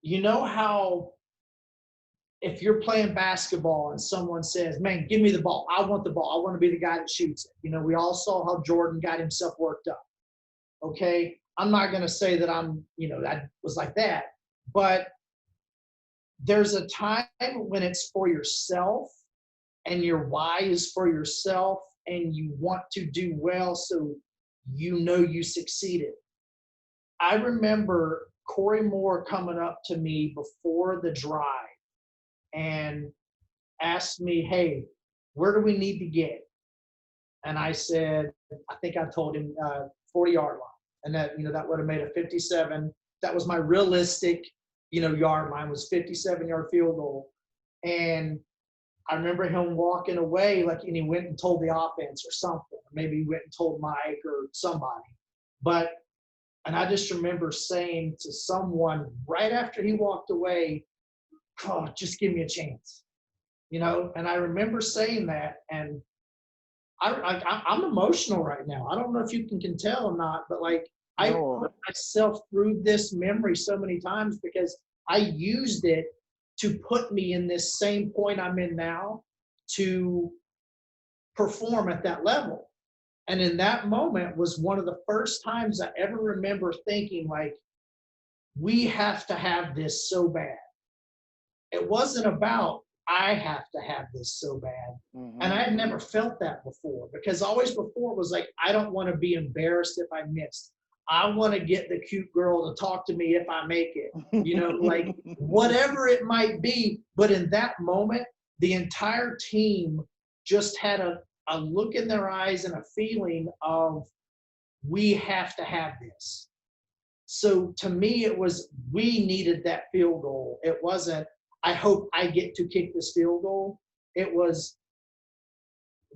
You know how if you're playing basketball and someone says, man, give me the ball. I want the ball. I want to be the guy that shoots it. You know, we all saw how Jordan got himself worked up. Okay. I'm not going to say that I was like that, but there's a time when it's for yourself and your why is for yourself and you want to do well so you know you succeeded. I remember Corey Moore coming up to me before the drive and asked me, hey, where do we need to get? And I said, I think I told him 40-yard line. And that would have made a 57. That was my realistic, yard line was 57-yard field goal. And I remember him walking away and he went and told the offense or something. Maybe he went and told Mike or somebody. And I just remember saying to someone right after he walked away, oh, just give me a chance. And I remember saying that, and I'm emotional right now. I don't know if you can tell or not, but I put myself through this memory so many times because I used it to put me in this same point I'm in now to perform at that level. And in that moment was one of the first times I ever remember thinking, like, we have to have this so bad. It wasn't about, I have to have this so bad. Mm-hmm. And I had never felt that before, because always before it was like, I don't want to be embarrassed if I missed. I want to get the cute girl to talk to me if I make it, like whatever it might be. But in that moment, the entire team just had a look in their eyes and a feeling of, we have to have this. So to me, it was, we needed that field goal. It wasn't, I hope I get to kick this field goal. It was,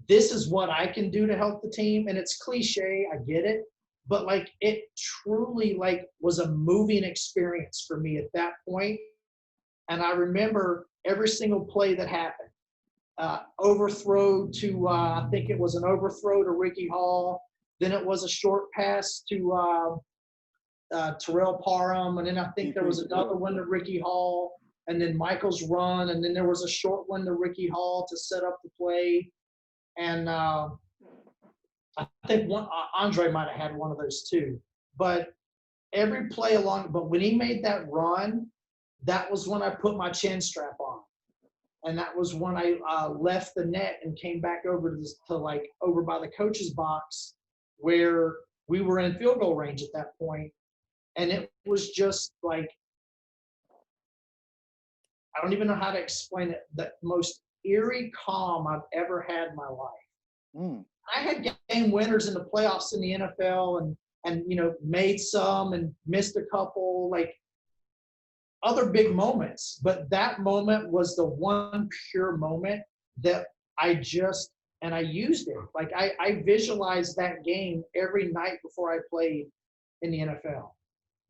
this is what I can do to help the team. And it's cliche, I get it. But like, it truly like was a moving experience for me at that point. And I remember every single play that happened. Overthrow to, I think it was an overthrow to Ricky Hall. Then it was a short pass to Terrell Parham. And then I think there was another one to Ricky Hall. And then Michael's run. And then there was a short one to Ricky Hall to set up the play. And I think Andre might have had one of those too. But every play along, but when he made that run, that was when I put my chin strap on. And that was when I left the net and came back over to like over by the coach's box, where we were in field goal range at that point. And it was just like, I don't even know how to explain it, the most eerie calm I've ever had in my life. Mm. I had game winners in the playoffs in the NFL and made some and missed a couple, like other big moments. But that moment was the one pure moment that I used it. Like I visualized that game every night before I played in the NFL.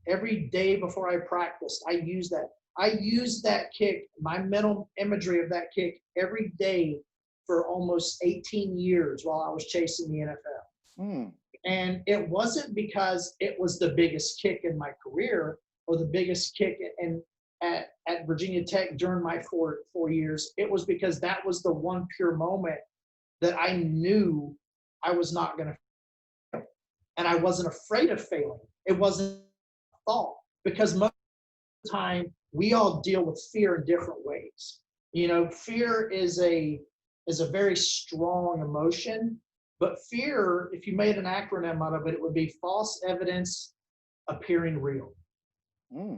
Every day before I practiced, I used that. I used that kick, my mental imagery of that kick every day for almost 18 years while I was chasing the NFL. Mm. And it wasn't because it was the biggest kick in my career or the biggest kick at Virginia Tech during my four years. It was because that was the one pure moment that I knew I was not going to fail. And I wasn't afraid of failing. It wasn't a thought, because most of the time we all deal with fear in different ways. Fear is a very strong emotion, but fear, if you made an acronym out of it, it would be false evidence appearing real.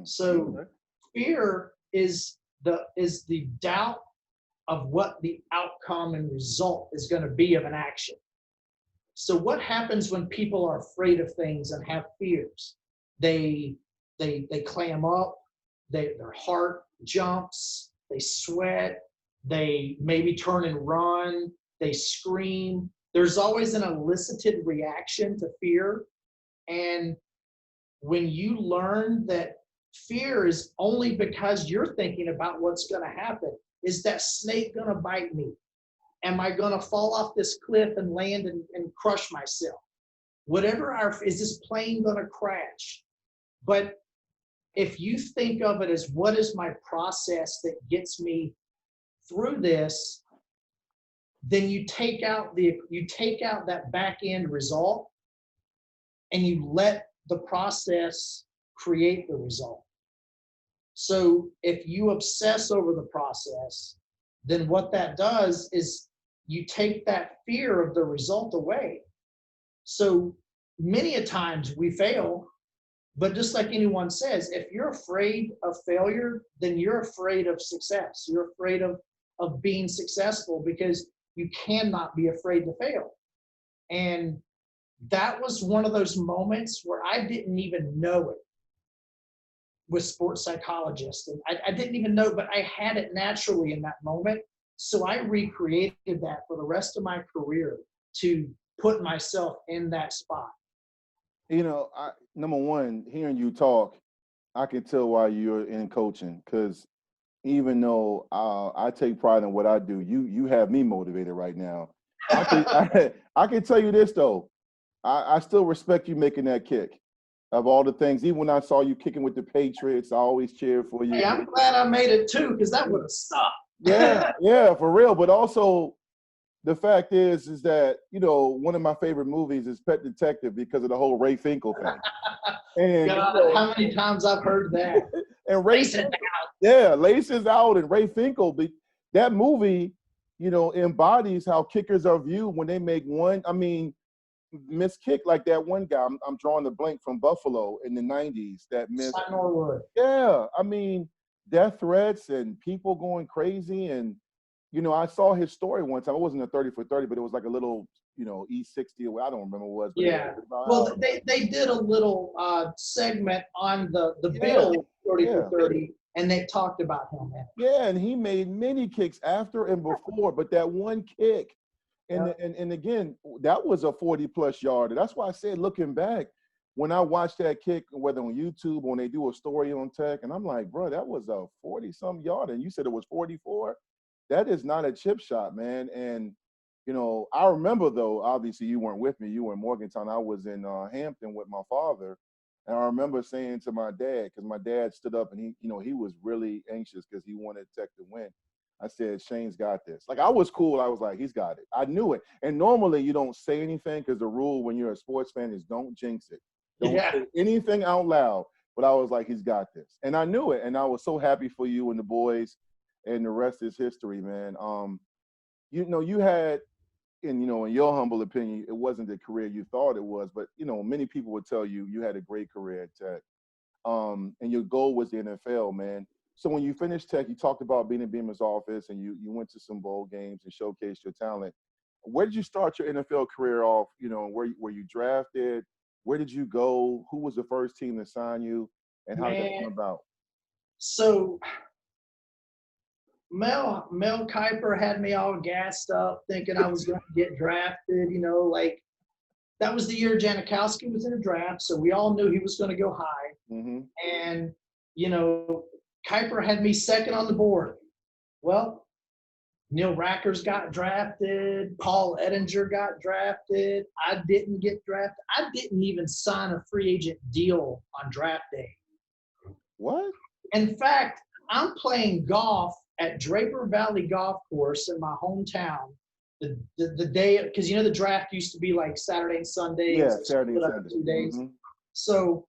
So fear is the doubt of what the outcome and result is going to be of an action. So what happens when people are afraid of things and have fears? They clam up, their heart jumps, they sweat, they maybe turn and run, they scream. There's always an elicited reaction to fear. And when you learn that fear is only because you're thinking about what's going to happen, is that snake going to bite me? Am I going to fall off this cliff and land and crush myself? Is this plane going to crash? But if you think of it as, what is my process that gets me through this, then you take out that back end result and you let the process create the result. So if you obsess over the process, then what that does is you take that fear of the result away. So many a times we fail, but just like anyone says, if you're afraid of failure, then you're afraid of success. You're afraid of being successful, because you cannot be afraid to fail. And that was one of those moments where I didn't even know it with sports psychologists. And I didn't even know, but I had it naturally in that moment. So I recreated that for the rest of my career to put myself in that spot. Number one, hearing you talk, I can tell why you're in coaching, because even though I take pride in what I do, you have me motivated right now. I can tell you this, though. I still respect you making that kick. Of all the things, even when I saw you kicking with the Patriots, I always cheered for you. Hey, I'm glad I made it too, because that would have sucked. Yeah, for real. But also, the fact is that, you know, one of my favorite movies is Pet Detective because of the whole Ray Finkel thing. And God, you know, how many times I've heard that. and Ray, Laces out. yeah, Laces Out and Ray Finkel. That movie, you know, embodies how kickers are viewed when they make one. I mean, miss kick like that one guy. I'm drawing the blank from Buffalo in the '90s. That missed. Norwood. Yeah, I mean, death threats and people going crazy. And you know, I saw his story one time. It wasn't a 30 for 30, but it was like a little, you know, E60 or I don't remember what it was. But Yeah. About Well, they did a little segment on the Yeah. Bill 30 Yeah. for 30, and they talked about him. Yeah, and he made many kicks after and before, but that one kick, and again, that was a 40-plus yarder. That's why I said, looking back, when I watched that kick, whether on YouTube or when they do a story on tech, and I'm like, bro, that was a 40-some yarder, and you said it was 44. That is not a chip shot, man. And you know, I remember though. Obviously, you weren't with me. You were in Morgantown. I was in Hampton with my father. And I remember saying to my dad, because my dad stood up and he, you know, he was really anxious because he wanted Tech to win. I said, Shayne's got this. Like, I was cool. I was like, he's got it. I knew it. And normally you don't say anything because the rule when you're a sports fan is don't jinx it. Don't say anything out loud. But I was like, he's got this. And I knew it. And I was so happy for you and the boys. And the rest is history, man. You know, you had, and you know, in your humble opinion, it wasn't the career you thought it was, but you know, many people would tell you you had a great career at Tech, and your goal was the NFL, man. So when you finished Tech, you talked about being in Beamer's office, and you went to some bowl games and showcased your talent. Where did you start your NFL career off? You know, where were you drafted? Where did you go? Who was the first team to sign you, and how did that come about? So Mel Kiper had me all gassed up thinking I was going to get drafted, you know, like that was the year Janikowski was in a draft. So we all knew he was going to go high. Mm-hmm. And, you know, Kiper had me second on the board. Well, Neil Rackers got drafted. Paul Ettinger got drafted. I didn't get drafted. I didn't even sign a free agent deal on draft day. What? In fact, I'm playing golf at Draper Valley Golf Course in my hometown the day, because you know the draft used to be like Saturday and Sunday. Yeah, Saturday and Sunday. 2 days. Mm-hmm. So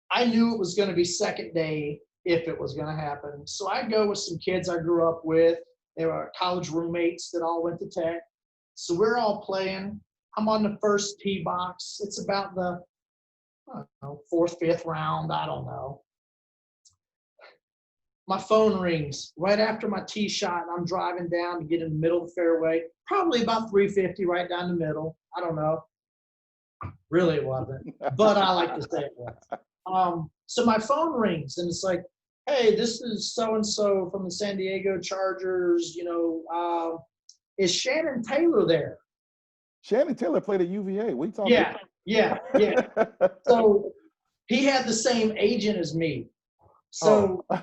I knew it was going to be second day if it was going to happen. So I go with some kids I grew up with. They were college roommates that all went to Tech. So we're all playing. I'm on the first tee box. It's about the fourth, fifth round. I don't know. My phone rings right after my tee shot, and I'm driving down to get in the middle of the fairway, probably about 350 right down the middle. I don't know. Really it wasn't, but I like to say it was. So my phone rings, and it's like, hey, this is so-and-so from the San Diego Chargers. You know, is Shannon Taylor there? Shannon Taylor played at UVA. What are you talking about? Yeah. So he had the same agent as me. So. Oh.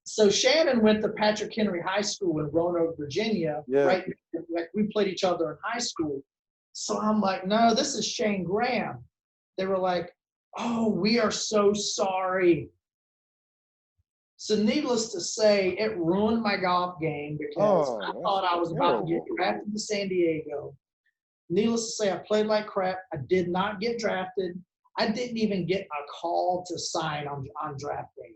So Shannon went to Patrick Henry High School in Roanoke, Virginia. Yeah. Right, like we played each other in high school. So I'm like, no, this is Shayne Graham. They were like, oh, we are so sorry. So needless to say, it ruined my golf game because I thought I was about to get drafted to San Diego. Needless to say, I played like crap. I did not get drafted. I didn't even get a call to sign on draft day.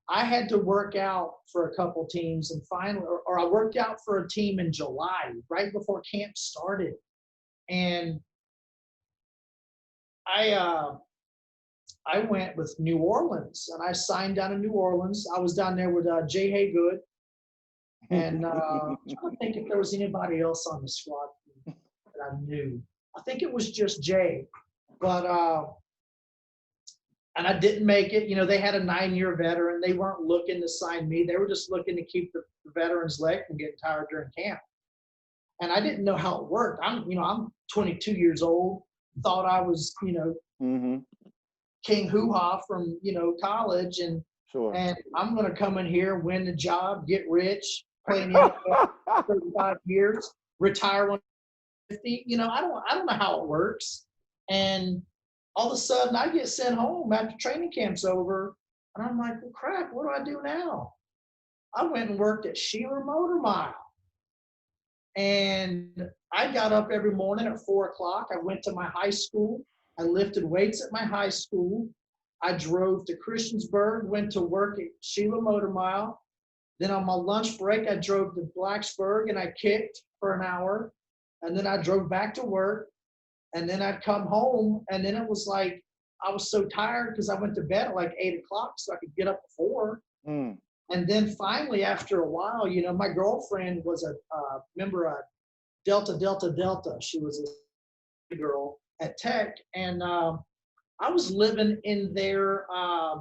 I had to work out for a couple teams, and finally, or I worked out for a team in July, right before camp started. And I went with New Orleans, and I signed down in New Orleans. I was down there with Jay Haygood, and I'm trying to think if there was anybody else on the squad that I knew. I think it was just Jay, but and I didn't make it. You know, they had a 9-year veteran. They weren't looking to sign me. They were just looking to keep the veterans' leg from getting tired during camp. And I didn't know how it worked. I'm 22 years old. Thought I was, King Hoo-Ha from, college. And I'm going to come in here, win the job, get rich, play in the NFL 35 years, retire when 50. I don't know how it works. And all of a sudden I get sent home after training camp's over. And I'm like, well, crap, what do I do now? I went and worked at Sheila Motor Mile. And I got up every morning at 4 o'clock. I went to my high school. I lifted weights at my high school. I drove to Christiansburg, went to work at Sheila Motor Mile. Then on my lunch break, I drove to Blacksburg and I kicked for an hour. And then I drove back to work. And then I'd come home. And then it was like, I was so tired because I went to bed at like 8 o'clock so I could get up at 4. Mm. And then finally, after a while, you know, my girlfriend was a member of Delta Delta Delta. She was a girl at Tech. And I was living in their I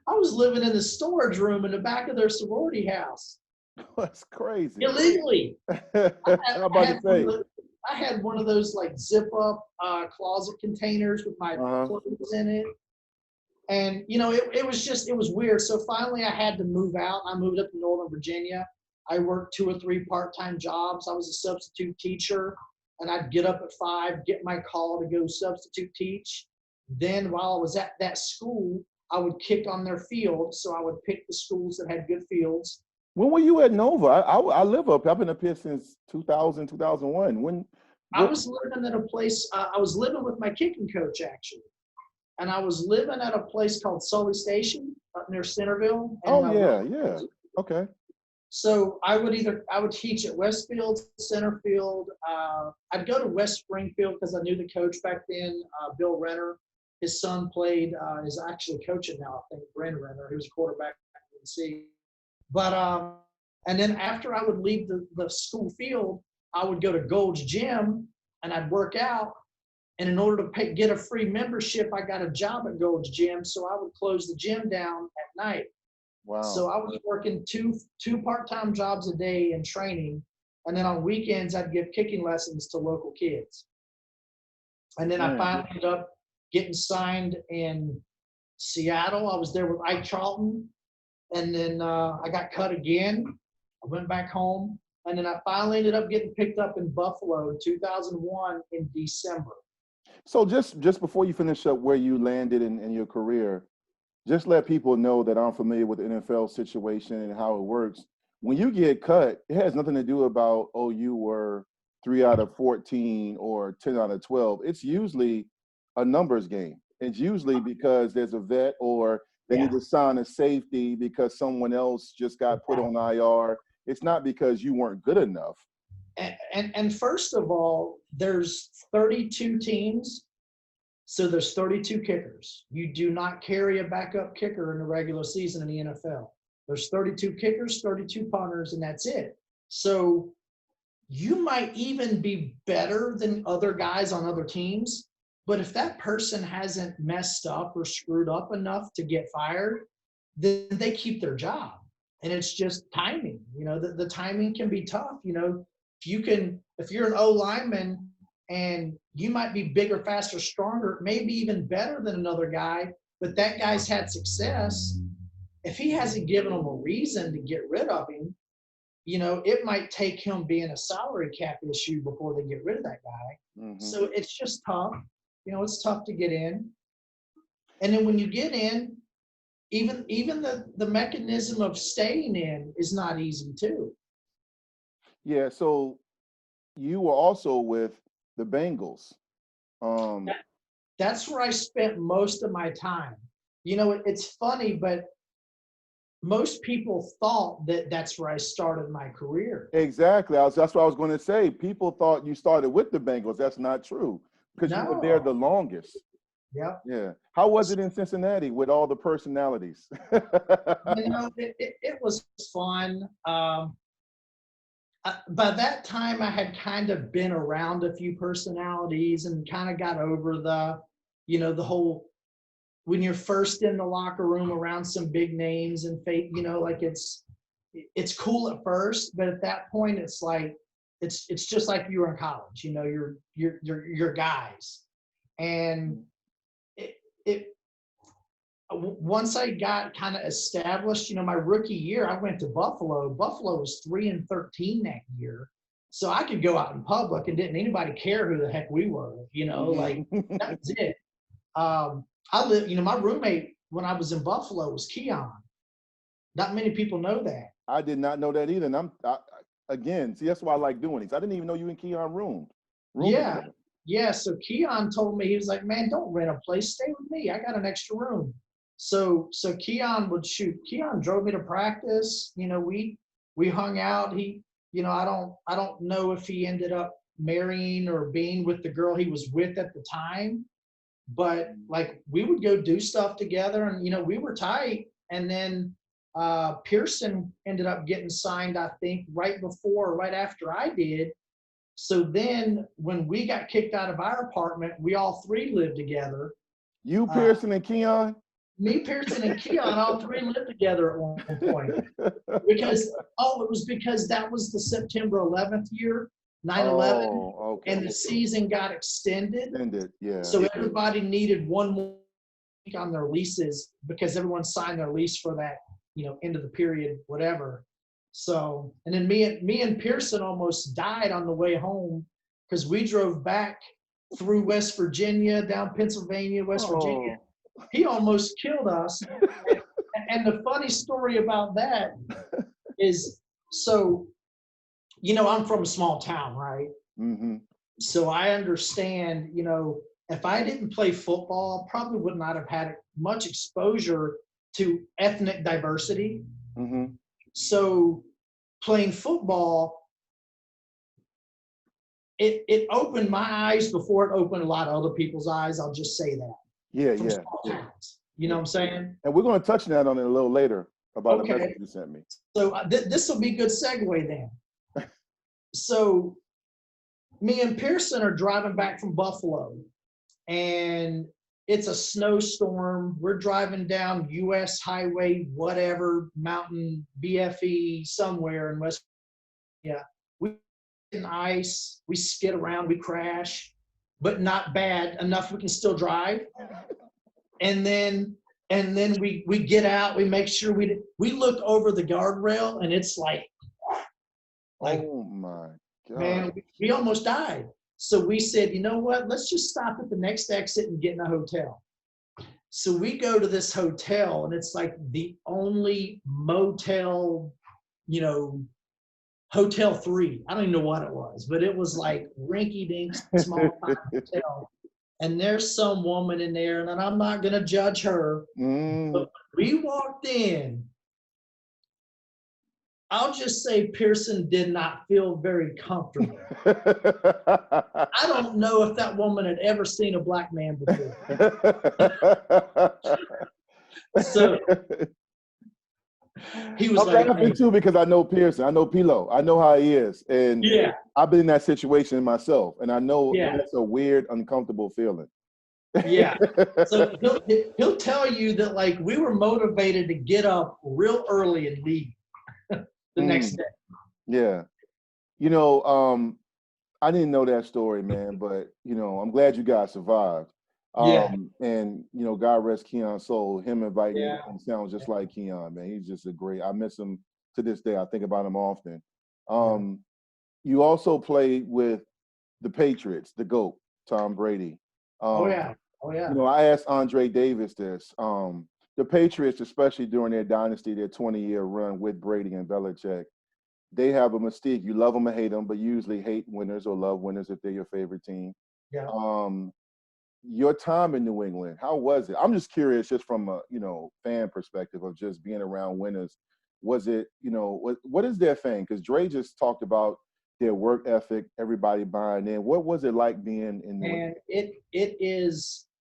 was living in the storage room in the back of their sorority house. That's crazy. Illegally. I'm about to say. I had one of those like zip up closet containers with my clothes in it. And, you know, it was weird. So finally I had to move out. I moved up to Northern Virginia. I worked 2 or 3 part-time jobs. I was a substitute teacher, and I'd get up at 5, get my call to go substitute teach. Then while I was at that school, I would kick on their field. So I would pick the schools that had good fields. When were you at Nova? I live up. I've been up here since 2000, 2001. I was living at a place, I was living with my kicking coach, actually. And I was living at a place called Sully Station up near Centerville. Oh, yeah. Okay. So I would teach at Westfield, Centerfield. I'd go to West Springfield because I knew the coach back then, Bill Renner. His son played, is actually coaching now, I think, Bryn Renner. He was a quarterback at UNC. But, and then after I would leave the school field, I would go to Gold's Gym and I'd work out. And in order to get a free membership, I got a job at Gold's Gym. So I would close the gym down at night. Wow. So I was working two part-time jobs a day in training. And then on weekends, I'd give kicking lessons to local kids. And then I finally ended up getting signed in Seattle. I was there with Ike Charlton. And then I got cut again. I went back home. And then I finally ended up getting picked up in Buffalo in 2001 in December. So just before you finish up where you landed in your career, just let people know that I'm familiar with the NFL situation and how it works. When you get cut, it has nothing to do about, oh, you were 3 out of 14 or 10 out of 12. It's usually a numbers game. It's usually because there's a vet or they need to sign a safety because someone else just got put on IR. It's not because you weren't good enough. And first of all, there's 32 teams, so there's 32 kickers. You do not carry a backup kicker in the regular season in the NFL. There's 32 kickers, 32 punters, and that's it. So you might even be better than other guys on other teams, but if that person hasn't messed up or screwed up enough to get fired, then they keep their job. And it's just timing. You know, the timing can be tough. You know, if you're an O lineman and you might be bigger, faster, stronger, maybe even better than another guy, but that guy's had success. If he hasn't given them a reason to get rid of him, you know, it might take him being a salary cap issue before they get rid of that guy. Mm-hmm. So it's just tough. You know, it's tough to get in. And then when you get in, even the mechanism of staying in is not easy too. Yeah, so you were also with the Bengals. That's where I spent most of my time. You know, it's funny, but most people thought that that's where I started my career. Exactly. That's what I was going to say. People thought you started with the Bengals. That's not true because you were there the longest. Yeah. How was it in Cincinnati with all the personalities? You know, it was fun. By that time, I had kind of been around a few personalities and kind of got over the whole, when you're first in the locker room around some big names and fake, you know, like it's cool at first, but at that point, it's like, it's just like you were in college, you know, you're guys. And once I got kind of established, you know, my rookie year, I went to Buffalo. Buffalo was 3-13 that year. So I could go out in public and didn't anybody care who the heck we were, like that was it. I lived, my roommate when I was in Buffalo was Keon. Not many people know that. I did not know that either. And again, see, that's why I like doing these. I didn't even know you and Keon roomed Yeah. together. Yeah. So Keon told me, he was like, man, don't rent a place. Stay with me. I got an extra room. So Keon would shoot. Keon drove me to practice. We hung out. He, I don't know if he ended up marrying or being with the girl he was with at the time, but like we would go do stuff together, and we were tight. And then Pearson ended up getting signed, I think, right after I did. So then when we got kicked out of our apartment, we all three lived together. You, Pearson, and Keon? Me, Pearson, and Keon, all three lived together at one point. It was because that was the September 11th year, 9/11, okay. and the season got extended. Yeah. So everybody needed one more week on their leases because everyone signed their lease for that, end of the period, whatever. So, and then me and Pearson almost died on the way home because we drove back through West Virginia, down Pennsylvania, West Virginia. He almost killed us. And the funny story about that is, so, I'm from a small town, right? Mm-hmm. So I understand, if I didn't play football, I probably would not have had much exposure to ethnic diversity. Mm-hmm. So playing football, it opened my eyes before it opened a lot of other people's eyes. I'll just say that. Yeah. Small towns. You know what I'm saying? And we're going to touch on that a little later about the message you sent me. So this will be a good segue then. So me and Pearson are driving back from Buffalo, and it's a snowstorm. We're driving down US Highway, whatever, mountain, BFE, somewhere in West Virginia. We get in ice, we skid around, we crash, but not bad enough we can still drive. And then we get out, we make sure we look over the guardrail, and it's like oh my God. Man, we almost died. So we said, you know what? Let's just stop at the next exit and get in a hotel. So we go to this hotel, and it's like the only motel, Hotel 3. I don't even know what it was, but it was like rinky-dink small hotel. And there's some woman in there, and I'm not going to judge her. But we walked in. I'll just say Pearson did not feel very comfortable. I don't know if that woman had ever seen a black man before. So he was I'm laughing too because I know Pearson. I know Pilo. I know how he is. And I've been in that situation myself. And I know that's a weird, uncomfortable feeling. Yeah. So he'll tell you that, like, we were motivated to get up real early and leave the next day. Yeah. I didn't know that story, man, but, I'm glad you guys survived. And, God rest Keon's soul. Him inviting me sounds just like Keon, man. He's just I miss him to this day. I think about him often. You also played with the Patriots, the GOAT, Tom Brady. I asked Andre Davis this. The Patriots, especially during their dynasty, their 20-year run with Brady and Belichick, they have a mystique. You love them or hate them, but you usually hate winners or love winners if they're your favorite team. Yeah. Your time in New England, how was it? I'm just curious, just from a fan perspective of just being around winners. Was it what is their thing? Because Dre just talked about their work ethic, everybody buying in. What was it like being in New England?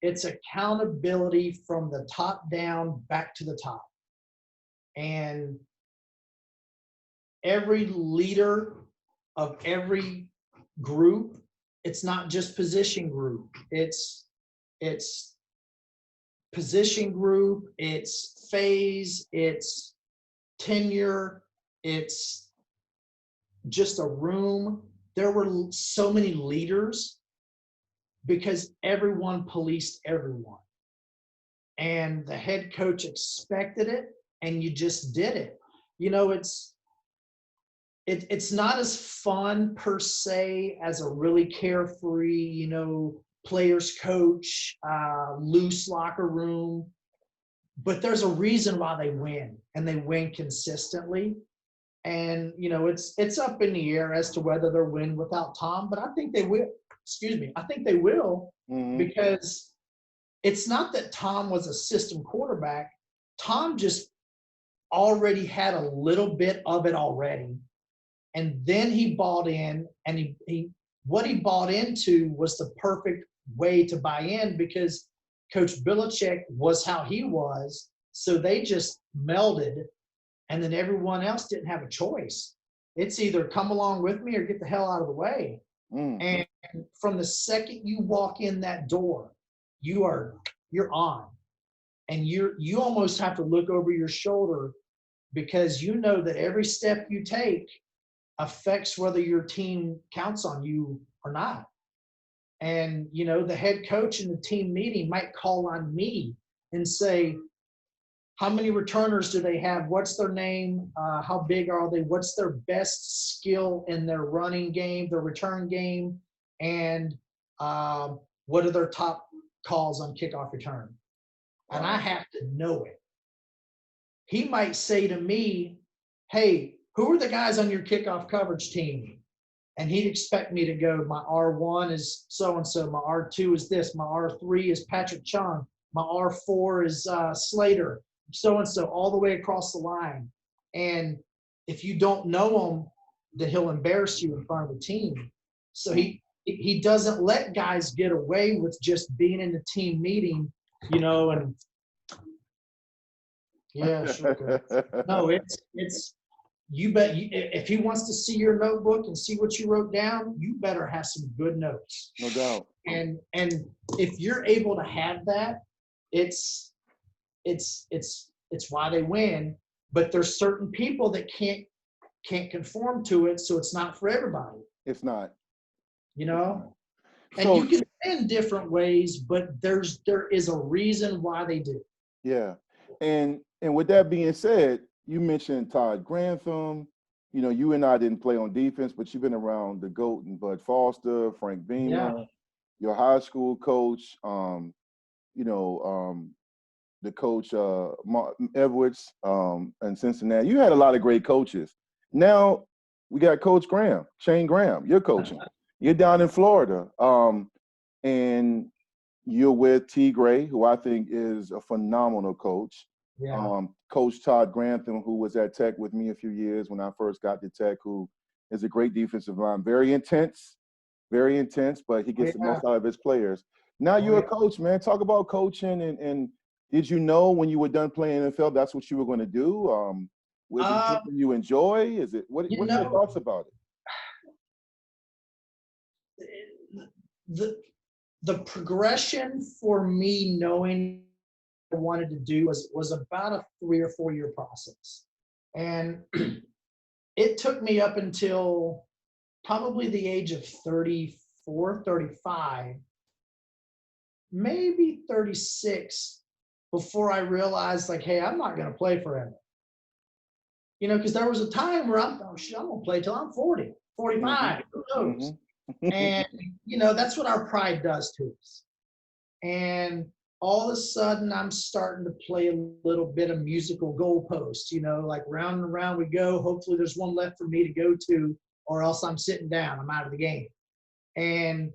It's accountability from the top down back to the top. And every leader of every group, it's not just position group. It's position group, it's phase, it's tenure, it's just a room. There were so many leaders because everyone policed everyone. And the head coach expected it, and you just did it. it's not as fun per se as a really carefree, players coach, loose locker room. But there's a reason why they win, and they win consistently. And it's up in the air as to whether they'll win without Tom, but I think they will. Excuse me, I think they will, because it's not that Tom was a system quarterback. Tom just already had a little bit of it already, and then he bought in, and he what he bought into was the perfect way to buy in, because Coach Belichick was how he was, so they just melded, and then everyone else didn't have a choice. It's either come along with me or get the hell out of the way. And from the second you walk in that door, you're on, and you almost have to look over your shoulder, because you know that every step you take affects whether your team counts on you or not. And, the head coach in the team meeting might call on me and say, how many returners do they have? What's their name? How big are they? What's their best skill in their running game, their return game? And what are their top calls on kickoff return? And I have to know it. He might say to me, hey, who are the guys on your kickoff coverage team? And he'd expect me to go, my R1 is so-and-so, my R2 is this, my R3 is Patrick Chung, my R4 is Slater, so-and-so, all the way across the line. And if you don't know him, then he'll embarrass you in front of the team. So he doesn't let guys get away with just being in the team meeting, and yeah, sure. No, it's you bet. If he wants to see your notebook and see what you wrote down, you better have some good notes. No doubt. And if you're able to have that, it's why they win. But there's certain people that can't conform to it, so it's not for everybody. It's not. And you can win different ways, but there is a reason why they do. Yeah. And with that being said, you mentioned Todd Grantham. You and I didn't play on defense, but you've been around the GOAT and Bud Foster, Frank Beamer, your high school coach, the coach Martin Edwards in Cincinnati. You had a lot of great coaches. Now we got Coach Graham, Shayne Graham. You're coaching. You're down in Florida, and you're with T. Gray, who I think is a phenomenal coach. Yeah. Coach Todd Grantham, who was at Tech with me a few years when I first got to Tech, who is a great defensive line. Very intense, but he gets the most out of his players. Now you're a coach, man. Talk about coaching, and did you know when you were done playing NFL that's what you were going to do? Was it something you enjoy? Is it what are your thoughts about it? The progression for me knowing what I wanted to do was about a 3 or 4 year process. And it took me up until probably the age of 34, 35, maybe 36, before I realized, like, hey, I'm not going to play forever. Because there was a time where I'm going to play till I'm 40, 45, who knows? And, that's what our pride does to us. And all of a sudden, I'm starting to play a little bit of musical goalpost, like round and round we go. Hopefully there's one left for me to go to, or else I'm sitting down. I'm out of the game. And,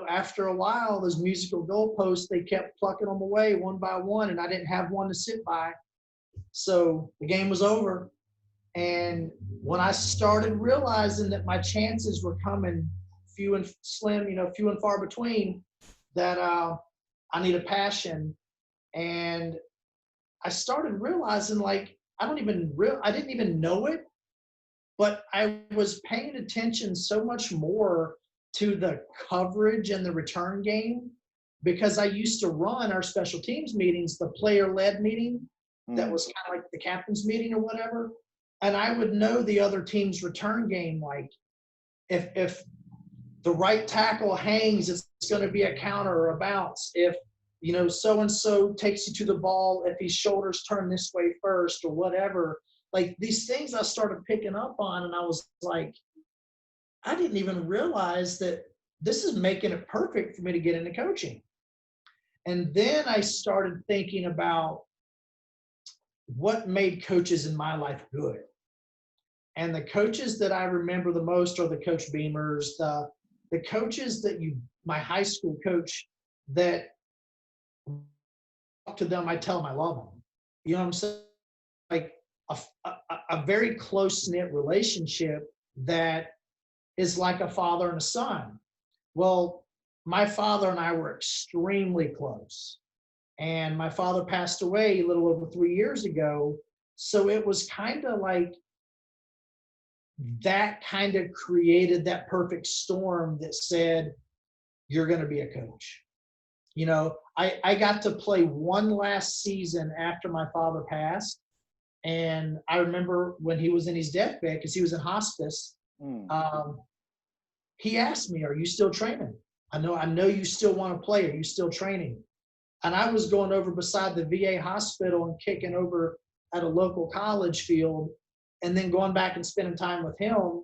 after a while, those musical goalposts, they kept plucking them away one by one, and I didn't have one to sit by. So the game was over. And when I started realizing that my chances were coming few and slim, few and far between, that I need a passion. And I started realizing, like, I didn't even know it, but I was paying attention so much more to the coverage and the return game, because I used to run our special teams meetings, the player-led meeting, that was kind of like the captain's meeting or whatever. And I would know the other team's return game. Like, if the right tackle hangs, it's going to be a counter or a bounce. If, so-and-so takes you to the ball, if his shoulders turn this way first or whatever, like these things I started picking up on, and I was like, I didn't even realize that this is making it perfect for me to get into coaching. And then I started thinking about what made coaches in my life good. And the coaches that I remember the most are the Coach Beamers, the coaches that my high school coach that talk to them, I tell them I love them. You know what I'm saying? Like a very close-knit relationship that is like a father and a son. Well, my father and I were extremely close. And my father passed away a little over 3 years ago. So it was kind of like that kind of created that perfect storm that said, you're going to be a coach. You know, I got to play one last season after my father passed. And I remember when he was in his deathbed, because he was in hospice, he asked me, are you still training? I know you still want to play. Are you still training? And I was going over beside the VA hospital and kicking over at a local college field, and then going back and spending time with him.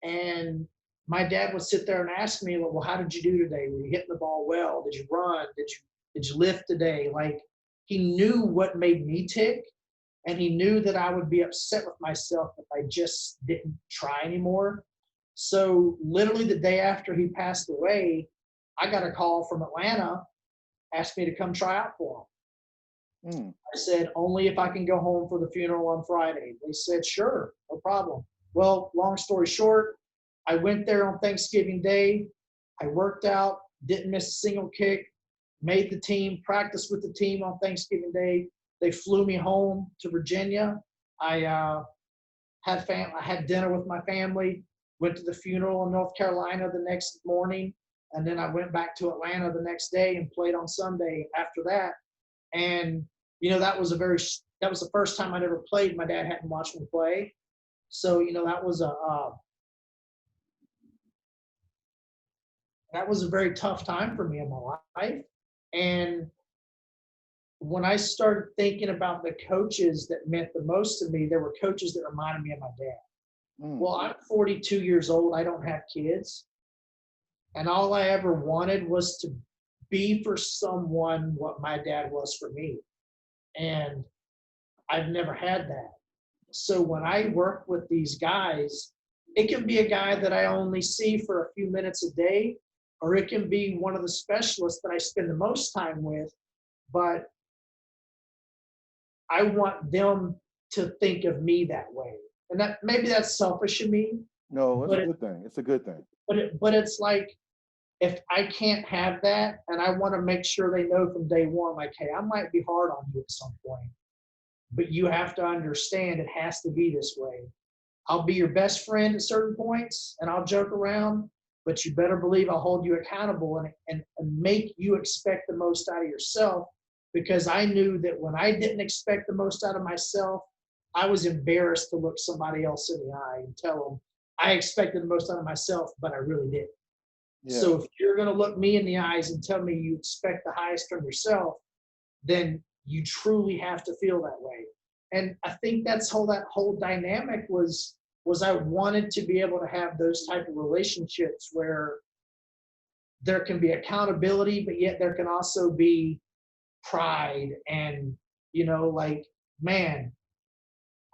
And my dad would sit there and ask me, well, how did you do today? Were you hitting the ball well? Did you run? Did you lift today? Like, he knew what made me tick, and he knew that I would be upset with myself if I just didn't try anymore. So literally the day after he passed away, I got a call from Atlanta, asked me to come try out for him. I said, only if I can go home for the funeral on Friday. They said, sure, no problem. Well, long story short, I went there on Thanksgiving Day. I worked out, didn't miss a single kick, made the team, practiced with the team on Thanksgiving Day. They flew me home to Virginia. I had dinner with my family, went to the funeral in North Carolina the next morning, and then I went back to Atlanta the next day and played on Sunday after that. And, you know, that was the first time I'd ever played. My dad hadn't watched me play. So, you know, that was a very tough time for me in my life. And when I started thinking about the coaches that meant the most to me, there were coaches that reminded me of my dad. Well, I'm 42 years old. I don't have kids. And all I ever wanted was to be for someone what my dad was for me. And I've never had that. So when I work with these guys, it can be a guy that I only see for a few minutes a day, or it can be one of the specialists that I spend the most time with. But I want them to think of me that way. And that maybe that's selfish of me. No, it's a good thing. It's a good thing. But it's like, if I can't have that, and I want to make sure they know from day one, like, hey, I might be hard on you at some point, but you have to understand it has to be this way. I'll be your best friend at certain points, and I'll joke around, but you better believe I'll hold you accountable and make you expect the most out of yourself, because I knew that when I didn't expect the most out of myself, I was embarrassed to look somebody else in the eye and tell them I expected the most out of myself, but I really didn't. Yeah. So if you're going to look me in the eyes and tell me you expect the highest from yourself, then you truly have to feel that way. And I think that whole dynamic was I wanted to be able to have those type of relationships where there can be accountability, but yet there can also be pride. And, you know, like, man,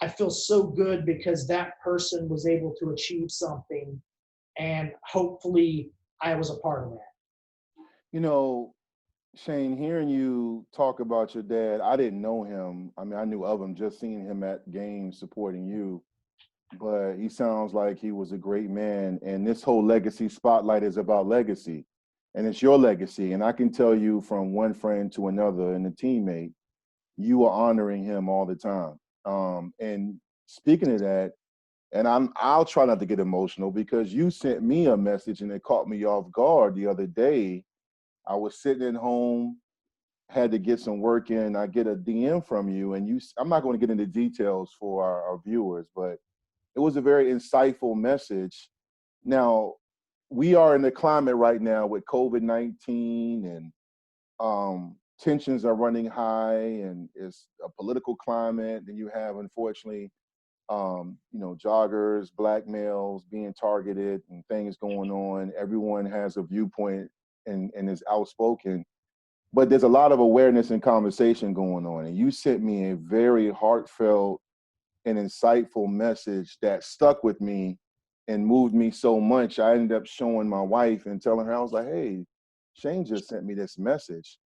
I feel so good because that person was able to achieve something, and hopefully I was a part of that. You know, Shayne, hearing you talk about your dad, I didn't know him. I mean, I knew of him, just seeing him at games supporting you. But he sounds like he was a great man. And this whole legacy spotlight is about legacy. And it's your legacy. And I can tell you from one friend to another and a teammate, you are honoring him all the time. And speaking of that, and I'll try not to get emotional because you sent me a message and it caught me off guard the other day. I was sitting at home, had to get some work in. I get a DM from you, and I'm not going to get into details for our viewers, but it was a very insightful message. Now, we are in the climate right now with COVID-19, and tensions are running high, and it's a political climate. And you have, unfortunately, joggers, black males being targeted and things going on. Everyone has a viewpoint and is outspoken, but there's a lot of awareness and conversation going on. And you sent me a very heartfelt and insightful message that stuck with me and moved me so much. I ended up showing my wife and telling her, I was like, hey, Shayne just sent me this message.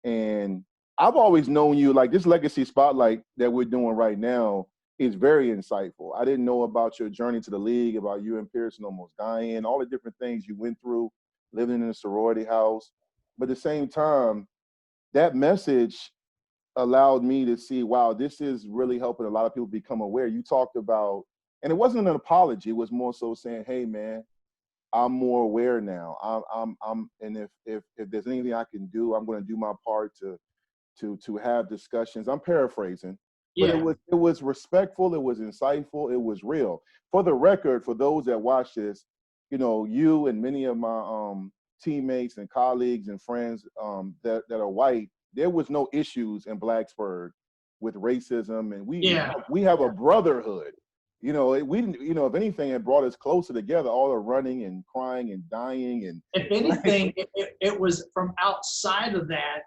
And I've always known you, like this legacy spotlight that we're doing right now is very insightful. I didn't know about your journey to the league, about you and Pearson almost dying, all the different things you went through, living in a sorority house. But at the same time, that message allowed me to see, wow, this is really helping a lot of people become aware. You talked about, and it wasn't an apology, it was more so saying, hey man, I'm more aware now. And if there's anything I can do, I'm going to do my part to have discussions. I'm paraphrasing, but Yeah. it was respectful, it was insightful, it was real. For the record, for those that watch this, you and many of my teammates and colleagues and friends that are white, there was no issues in Blacksburg with racism, and we have a brotherhood. We didn't, if anything, it brought us closer together, all the running and crying and dying. And if anything, it was from outside of that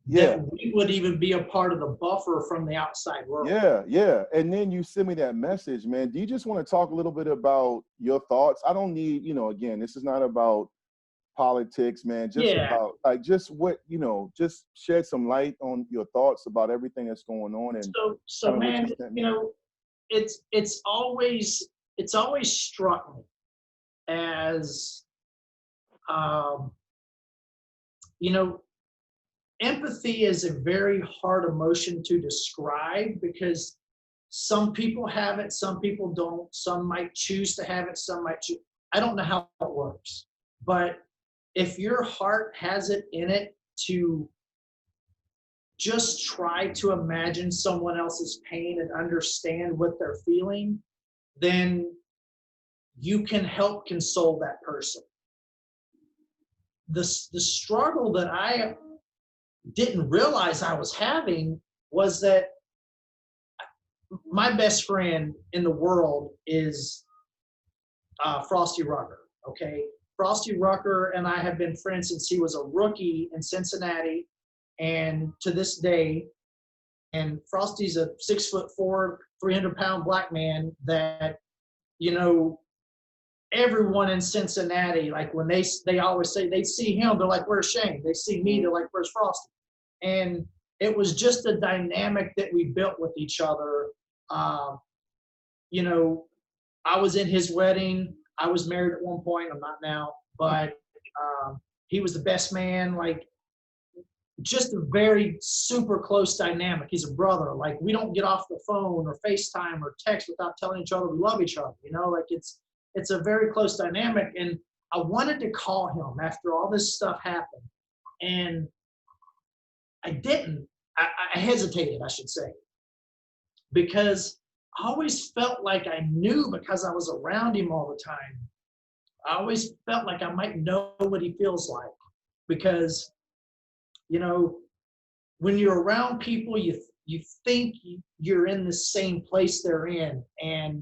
yeah, we would even be a part of the buffer from the outside world. Yeah. And then you send me that message, man. Do you just want to talk a little bit about your thoughts? I don't need, again, this is not about politics, man. Just about like just what, just shed some light on your thoughts about everything that's going on. And so man, it's always struck me as empathy is a very hard emotion to describe because some people have it, some people don't, some might choose to have it, some might choose. I don't know how it works, but if your heart has it in it to just try to imagine someone else's pain and understand what they're feeling, then you can help console that person. The struggle that I didn't realize I was having was that my best friend in the world is Frosty Rucker, okay? Frosty Rucker and I have been friends since he was a rookie in Cincinnati and to this day. And Frosty's a 6'4", 300-pound black man that, everyone in Cincinnati, like when they always say they see him, they're like, where's Shayne? They see me, they're like, where's Frosty? And it was just a dynamic that we built with each other. I was in his wedding. I was married at one point. I'm not now, but he was the best man. Like, just a very super close dynamic. He's a brother. Like, we don't get off the phone or FaceTime or text without telling each other we love each other. Like it's a very close dynamic. And I wanted to call him after all this stuff happened, and I didn't. I hesitated, I should say, because I always felt like I knew because I was around him all the time. I always felt like I might know what he feels like because, when you're around people, you think you're in the same place they're in, and,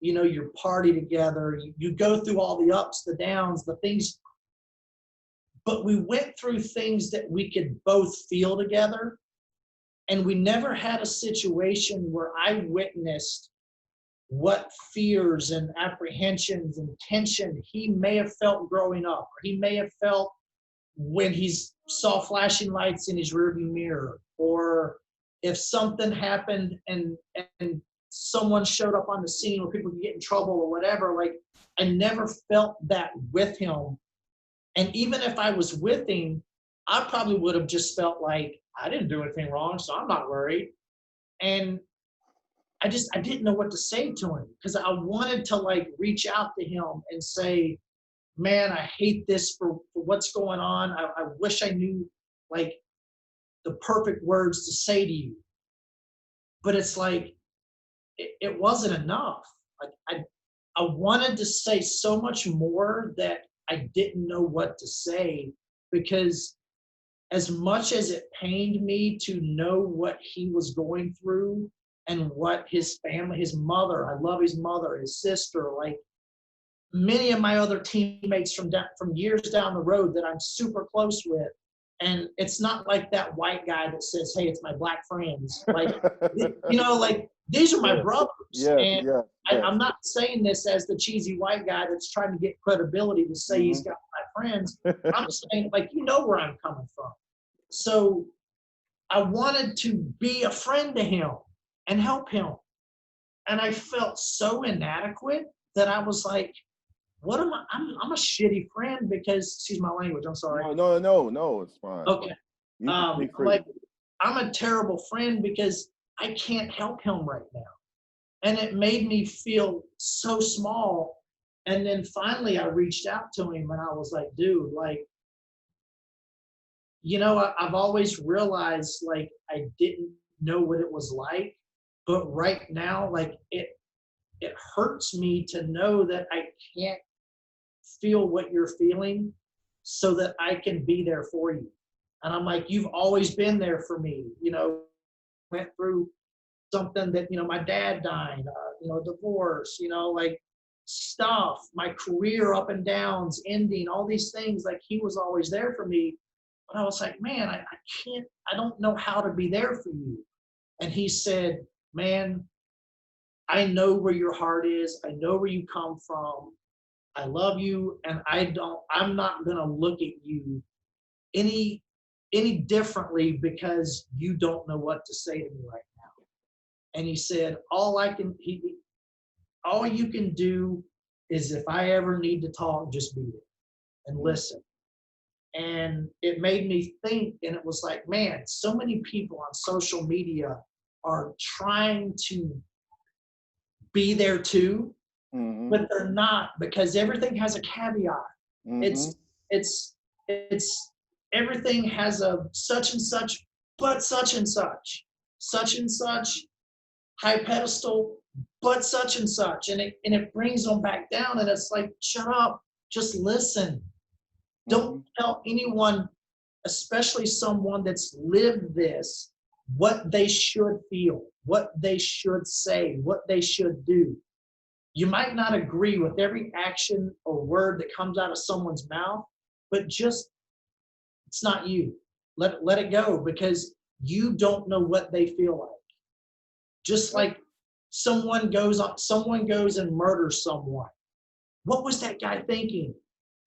you party together, you go through all the ups, the downs, the things, but we went through things that we could both feel together. And we never had a situation where I witnessed what fears and apprehensions and tension he may have felt growing up, or he may have felt when he saw flashing lights in his rearview mirror, or if something happened and someone showed up on the scene where people could get in trouble or whatever. Like, I never felt that with him. And even if I was with him, I probably would have just felt like I didn't do anything wrong, so I'm not worried. And I didn't know what to say to him because I wanted to like reach out to him and say, man, I hate this for what's going on. I wish I knew like the perfect words to say to you. But it's like, it wasn't enough. Like I wanted to say so much more that I didn't know what to say, because as much as it pained me to know what he was going through, and what his family, his mother, I love his mother, his sister, like many of my other teammates from years down the road that I'm super close with. And it's not like that white guy that says, hey, it's my black friends. Like, like these are my brothers. And I'm not saying this as the cheesy white guy that's trying to get credibility to say he's got my friends. I'm saying, like, where I'm coming from. So I wanted to be a friend to him and help him. And I felt so inadequate that I was like, what am I? I'm a shitty friend because, excuse my language, I'm sorry. No, it's fine. Okay. Like, I'm a terrible friend because I can't help him right now. And it made me feel so small. And then finally I reached out to him and I was like, dude, like, I've always realized, like, I didn't know what it was like, but right now, like, it hurts me to know that I can't feel what you're feeling so that I can be there for you. And I'm like, you've always been there for me, went through something that, my dad died, divorce, like stuff, my career up and downs, ending, all these things, like he was always there for me. But I was like, man, I don't know how to be there for you. And he said, man, I know where your heart is. I know where you come from. I love you. And I'm not going to look at you any differently because you don't know what to say to me right now. And he said, all you can do is if I ever need to talk, just be there and listen. And it made me think, and it was like, man, so many people on social media are trying to be there too, but they're not, because everything has a caveat. It's everything has a such and such, but such and such, high pedestal, but such and such, and it brings them back down, and it's like, shut up, just listen. Don't tell anyone, especially someone that's lived this, what they should feel, what they should say, what they should do. You might not agree with every action or word that comes out of someone's mouth, but it's not you. Let it go, because you don't know what they feel like. Just like someone goes and murders someone. What was that guy thinking?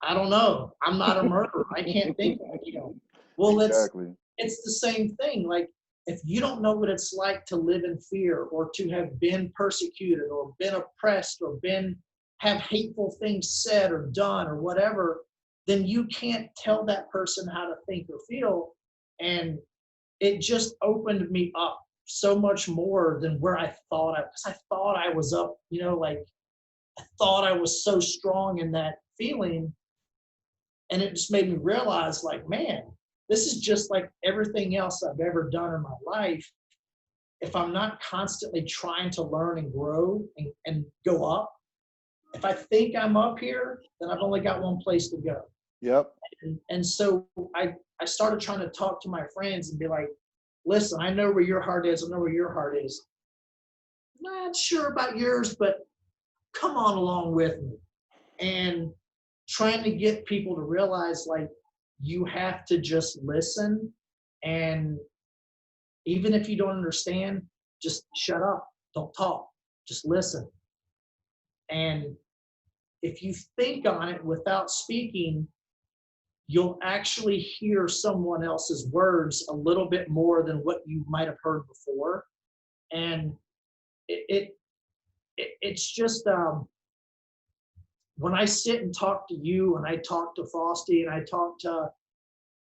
I don't know. I'm not a murderer. I can't think like him. Well, exactly. It's the same thing. Like, if you don't know what it's like to live in fear, or to have been persecuted, or been oppressed, or have hateful things said or done or whatever, then you can't tell that person how to think or feel. And it just opened me up so much more than where I thought because I thought I was up, like I thought I was so strong in that feeling. And it just made me realize, like, man, this is just like everything else I've ever done in my life. If I'm not constantly trying to learn and grow and go up, if I think I'm up here, then I've only got one place to go. Yep. And so I started trying to talk to my friends and be like, listen, I know where your heart is. I know where your heart is. Not sure about yours, but come on along with me. And trying to get people to realize, like, you have to just listen. And even if you don't understand, just shut up. Don't talk. Just listen. And if you think on it without speaking, you'll actually hear someone else's words a little bit more than what you might have heard before. And it's just, when I sit and talk to you, and I talk to Frosty, and I talk to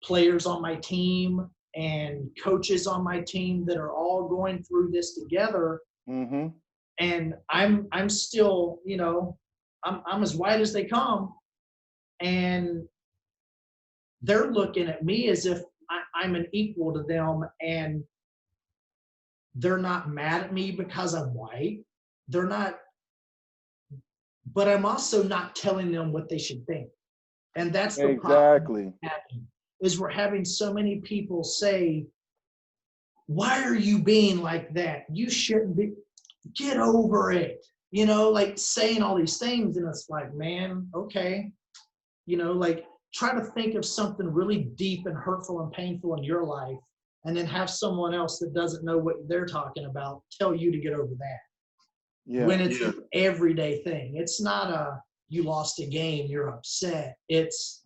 players on my team and coaches on my team that are all going through this together, and I'm still, I'm as white as they come, and they're looking at me as if I'm an equal to them, and they're not mad at me because I'm white. They're not, but I'm also not telling them what they should think. And that's the problem is we're having so many people say, why are you being like that? You shouldn't be, get over it. You know, like saying all these things. And it's like, man, okay. You know, like try to think of something really deep and hurtful and painful in your life, and then have someone else that doesn't know what they're talking about tell you to get over that. Yeah. When it's an everyday thing. It's not a, you lost a game, you're upset. It's,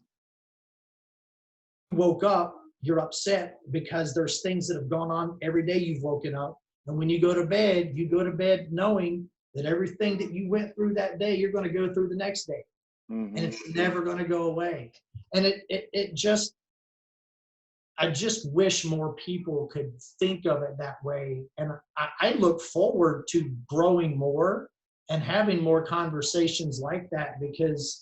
woke up, you're upset because there's things that have gone on every day you've woken up. And when you go to bed, you go to bed knowing that everything that you went through that day, you're going to go through the next day. Mm-hmm. And it's never going to go away. And it just, I just wish more people could think of it that way. And I look forward to growing more and having more conversations like that, because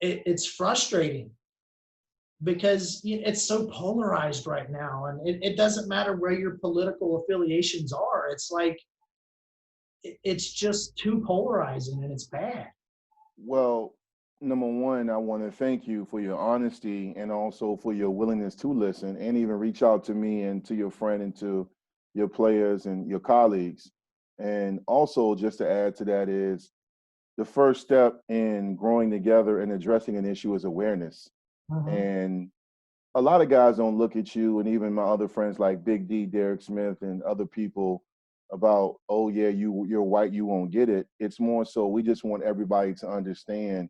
it's frustrating, because it's so polarized right now. And it doesn't matter where your political affiliations are. It's like, it's just too polarizing, and it's bad. Well, number one, I want to thank you for your honesty and also for your willingness to listen and even reach out to me and to your friend and to your players and your colleagues. And also, just to add to that, is the first step in growing together and addressing an issue is awareness. And a lot of guys don't look at you and even my other friends like Big D, Derek Smith, and other people about, oh yeah, you're white, you won't get it. It's more so we just want everybody to understand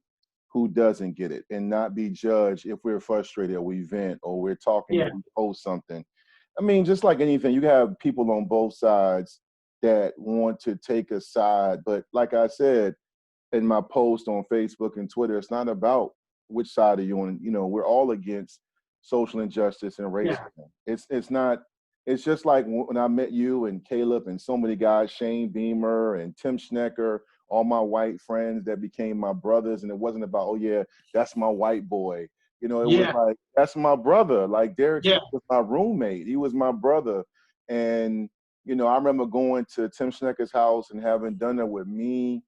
who doesn't get it and not be judged if we're frustrated or we vent or we're talking Yeah. and we post something. I mean, just like anything, you have people on both sides that want to take a side. But like I said in my post on Facebook and Twitter, it's not about which side are you on. You know, we're all against social injustice and racism. Yeah. It's not. It's just like when I met you and Caleb and so many guys, Shane Beamer and Tim Schnecker, all my white friends that became my brothers. And it wasn't about, oh yeah, that's my white boy. You know, it was Yeah. like, that's my brother. Like Derek Yeah. Smith was my roommate. He was my brother. And, you know, I remember going to Tim Schnecker's house and having dinner with me,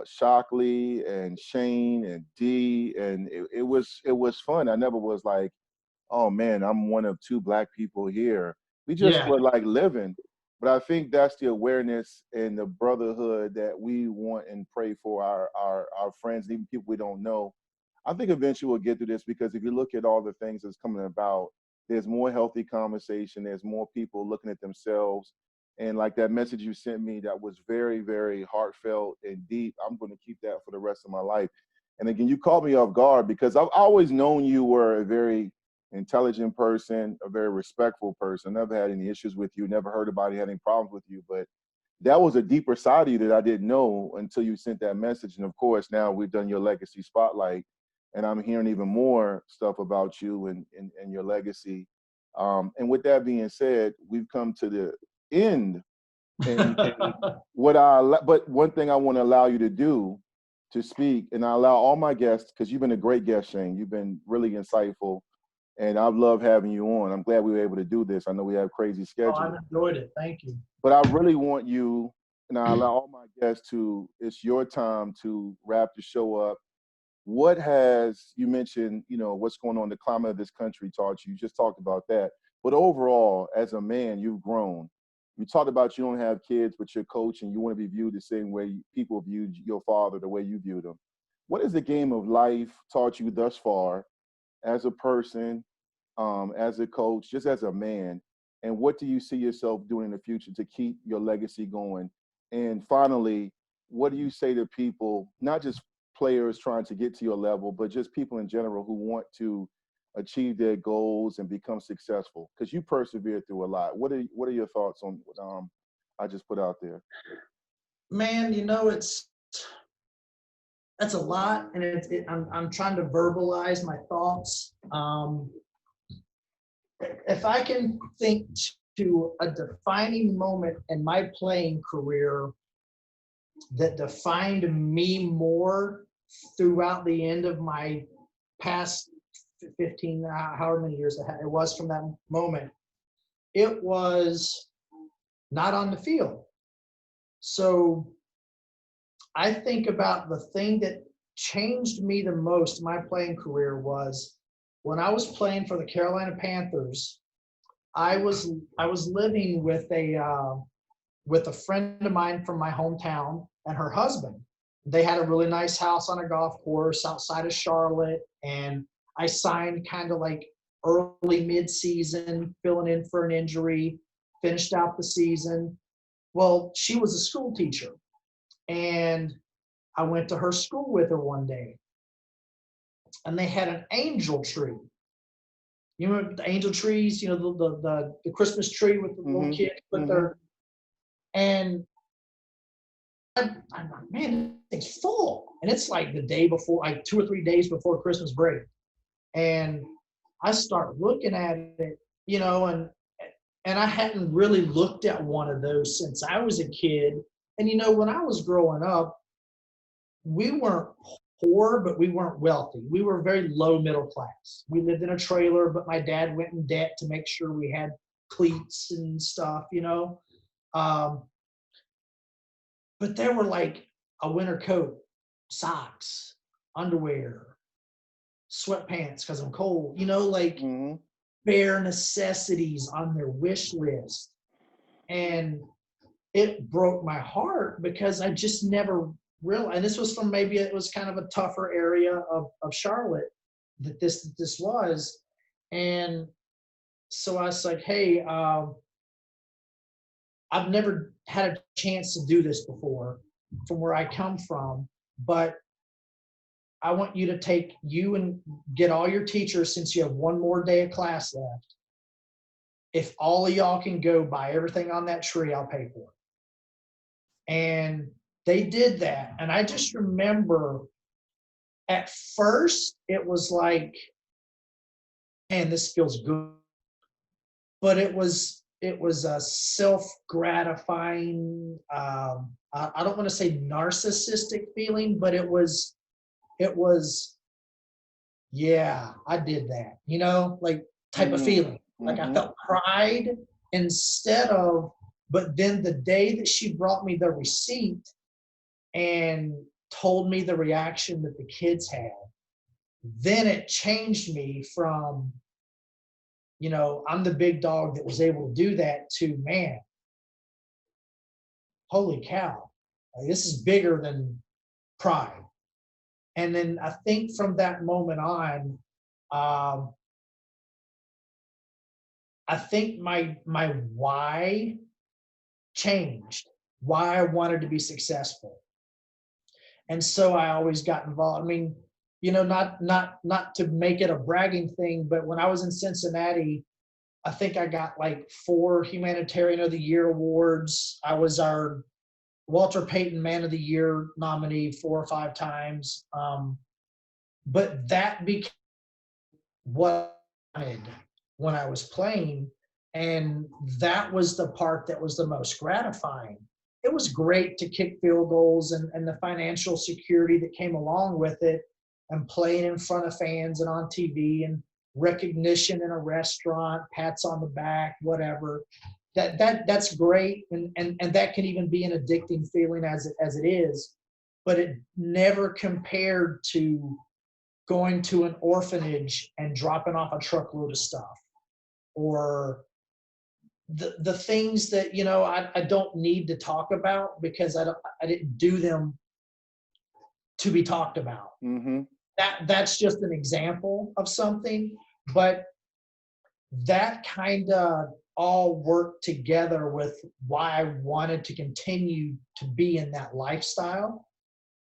Shockley and Shane and D, and it was fun. I never was like, oh man, I'm one of two black people here. We just Yeah. were like living. But I think that's the awareness and the brotherhood that we want and pray for our friends, even people we don't know. I think eventually we'll get through this, because if you look at all the things that's coming about, there's more healthy conversation. There's more people looking at themselves. And like that message you sent me, that was very, very heartfelt and deep. I'm going to keep that for the rest of my life. And again, you caught me off guard because I've always known you were a very intelligent person, a very respectful person. Never had any issues with you, never heard anybody had any problems with you. But that was a deeper side of you that I didn't know until you sent that message. And of course, now we've done your legacy spotlight, and I'm hearing even more stuff about you and your legacy. And with that being said, we've come to the end. And but one thing I want to allow you to do to speak, and I allow all my guests, because you've been a great guest, Shayne. You've been really insightful, and I've loved having you on. I'm glad we were able to do this. I know we have crazy Oh, schedules. I've enjoyed it. Thank you. But I really want you, and I allow all my guests to, it's your time to wrap the show up. What has, you mentioned, you know, what's going on, the climate of this country taught you, just talked about that. But overall, as a man, you've grown. You talked about you don't have kids, but you're coaching. You want to be viewed the same way people viewed your father, the way you viewed him. What has the game of life taught you thus far as a person, as a coach, just as a man? And what do you see yourself doing in the future to keep your legacy going? And finally, what do you say to people, not just players trying to get to your level, but just people in general who want to achieve their goals and become successful? Because you persevered through a lot. What are your thoughts on what I just put out there? Man, you know, that's a lot, and I'm trying to verbalize my thoughts. If I can think to a defining moment in my playing career that defined me more throughout the end of my past 15, however many years it was from that moment, it was not on the field. So I think about the thing that changed me the most in my playing career was when I was playing for the Carolina Panthers. I was living with a friend of mine from my hometown and her husband. They had a really nice house on a golf course outside of Charlotte, and I signed kind of like early mid-season, filling in for an injury, finished out the season. Well, she was a school teacher, and I went to her school with her one day, and they had an angel tree. You know the angel trees, the Christmas tree with the little kids with their, and I'm like, man, it's full. And it's like the day before, like 2 or 3 days before Christmas break. And I start looking at it, and I hadn't really looked at one of those since I was a kid. And when I was growing up, we weren't poor, but we weren't wealthy. We were very low middle class. We lived in a trailer, but my dad went in debt to make sure we had cleats and stuff, but there were like a winter coat, socks, underwear, sweatpants because I'm cold, bare necessities on their wish list. And it broke my heart because I just never realized, and this was from, maybe it was kind of a tougher area of Charlotte that this was. And so I was like, hey, I've never had a chance to do this before from where I come from, but I want you to take you and get all your teachers, since you have one more day of class left. If all of y'all can go buy everything on that tree, I'll pay for it. And they did that. And I just remember at first it was like, man, this feels good. But it was a self-gratifying, I don't want to say narcissistic feeling, but it was, yeah, I did that, like type of feeling. Like I felt pride but then the day that she brought me the receipt and told me the reaction that the kids had, then it changed me from, I'm the big dog that was able to do that, to, man, holy cow, this is bigger than pride. And then I think from that moment on, I think my why changed, why I wanted to be successful. And so I always got involved. I mean, not to make it a bragging thing, but when I was in Cincinnati, I think I got like 4 Humanitarian of the Year awards. I was our Walter Payton Man of the Year nominee 4 or 5 times. But that became what I wanted when I was playing. And that was the part that was the most gratifying. It was great to kick field goals and the financial security that came along with it, and playing in front of fans and on TV, and recognition in a restaurant, pats on the back, whatever. That's great, and that can even be an addicting feeling as it is, but it never compared to going to an orphanage and dropping off a truckload of stuff, or the things that I don't need to talk about because I didn't do them to be talked about. That's just an example of something, but that kind of all worked together with why I wanted to continue to be in that lifestyle.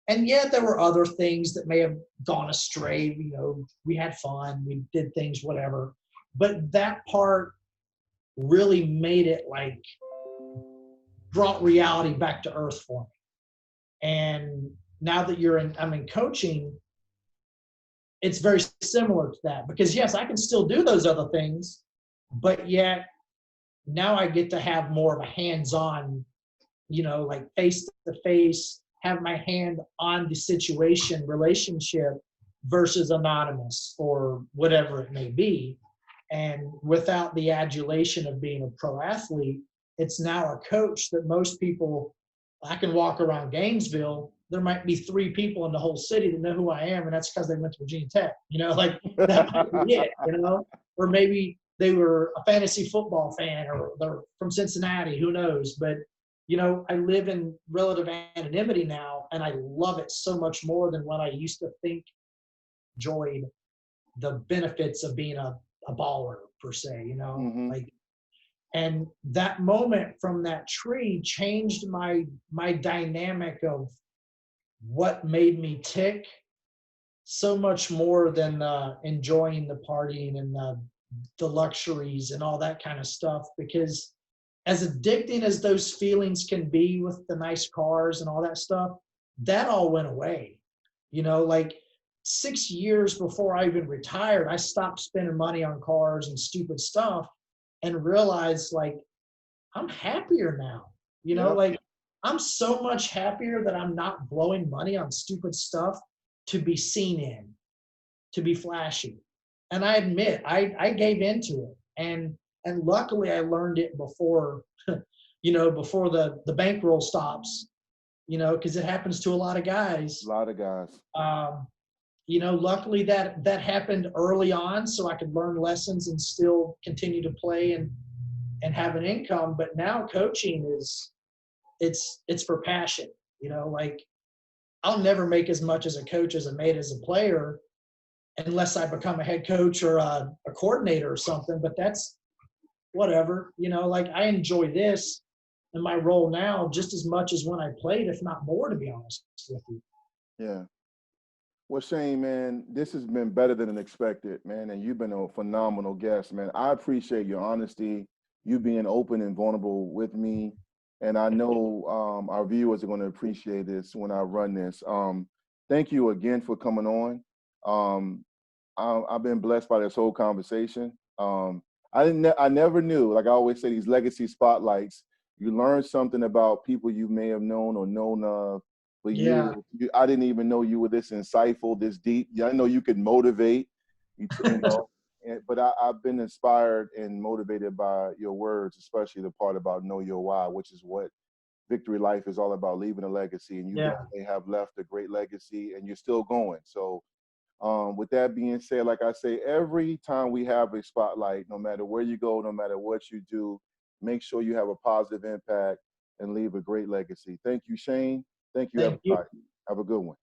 And yet there were other things that may have gone astray. We had fun, we did things, whatever. But that part really made it like, brought reality back to earth for me. And now that I'm in coaching, it's very similar to that, because yes, I can still do those other things, but yet now I get to have more of a hands-on, like face-to-face, have my hand on the situation, relationship, versus anonymous or whatever it may be. And without the adulation of being a pro athlete, it's now a coach that most people, I can walk around Gainesville, there might be 3 people in the whole city that know who I am, and that's because they went to Virginia Tech. Like that might be it, or maybe they were a fantasy football fan, or they're from Cincinnati, who knows? But, I live in relative anonymity now, and I love it so much more than what I used to think enjoyed the benefits of being a baller per se, Mm-hmm. like, and that moment from that tree changed my dynamic of what made me tick so much more than enjoying the partying and the luxuries and all that kind of stuff. Because as addicting as those feelings can be with the nice cars and all that stuff, that all went away. Like 6 years before I even retired, I stopped spending money on cars and stupid stuff and realized, like, I'm happier now. Yep. Like, I'm so much happier that I'm not blowing money on stupid stuff to be seen in, to be flashy. And I admit, I gave into it. And luckily I learned it before, before the bankroll stops, because it happens to a lot of guys. A lot of guys. Luckily that happened early on, so I could learn lessons and still continue to play and have an income. But now coaching it's for passion. Like, I'll never make as much as a coach as I made as a player unless I become a head coach or a coordinator or something. But that's whatever. Like, I enjoy this in my role now just as much as when I played, if not more, to be honest with you. Yeah. Well, Shayne, man, this has been better than expected, man, and you've been a phenomenal guest, man. I appreciate your honesty, you being open and vulnerable with me, and I know our viewers are going to appreciate this when I run this. Thank you again for coming on. I've been blessed by this whole conversation. I never knew, like I always say, these legacy spotlights, you learn something about people you may have known or known of for Yeah. years. I didn't even know you were this insightful, this deep. Yeah, I know you could motivate, but I've been inspired and motivated by your words, especially the part about know your why, which is what Vicktory Life is all about, leaving a legacy. And you Yeah. definitely have left a great legacy, and you're still going. So with that being said, like I say, every time we have a spotlight, no matter where you go, no matter what you do, make sure you have a positive impact and leave a great legacy. Thank you, Shayne. Thank you, Thank you. everybody. Have a good one.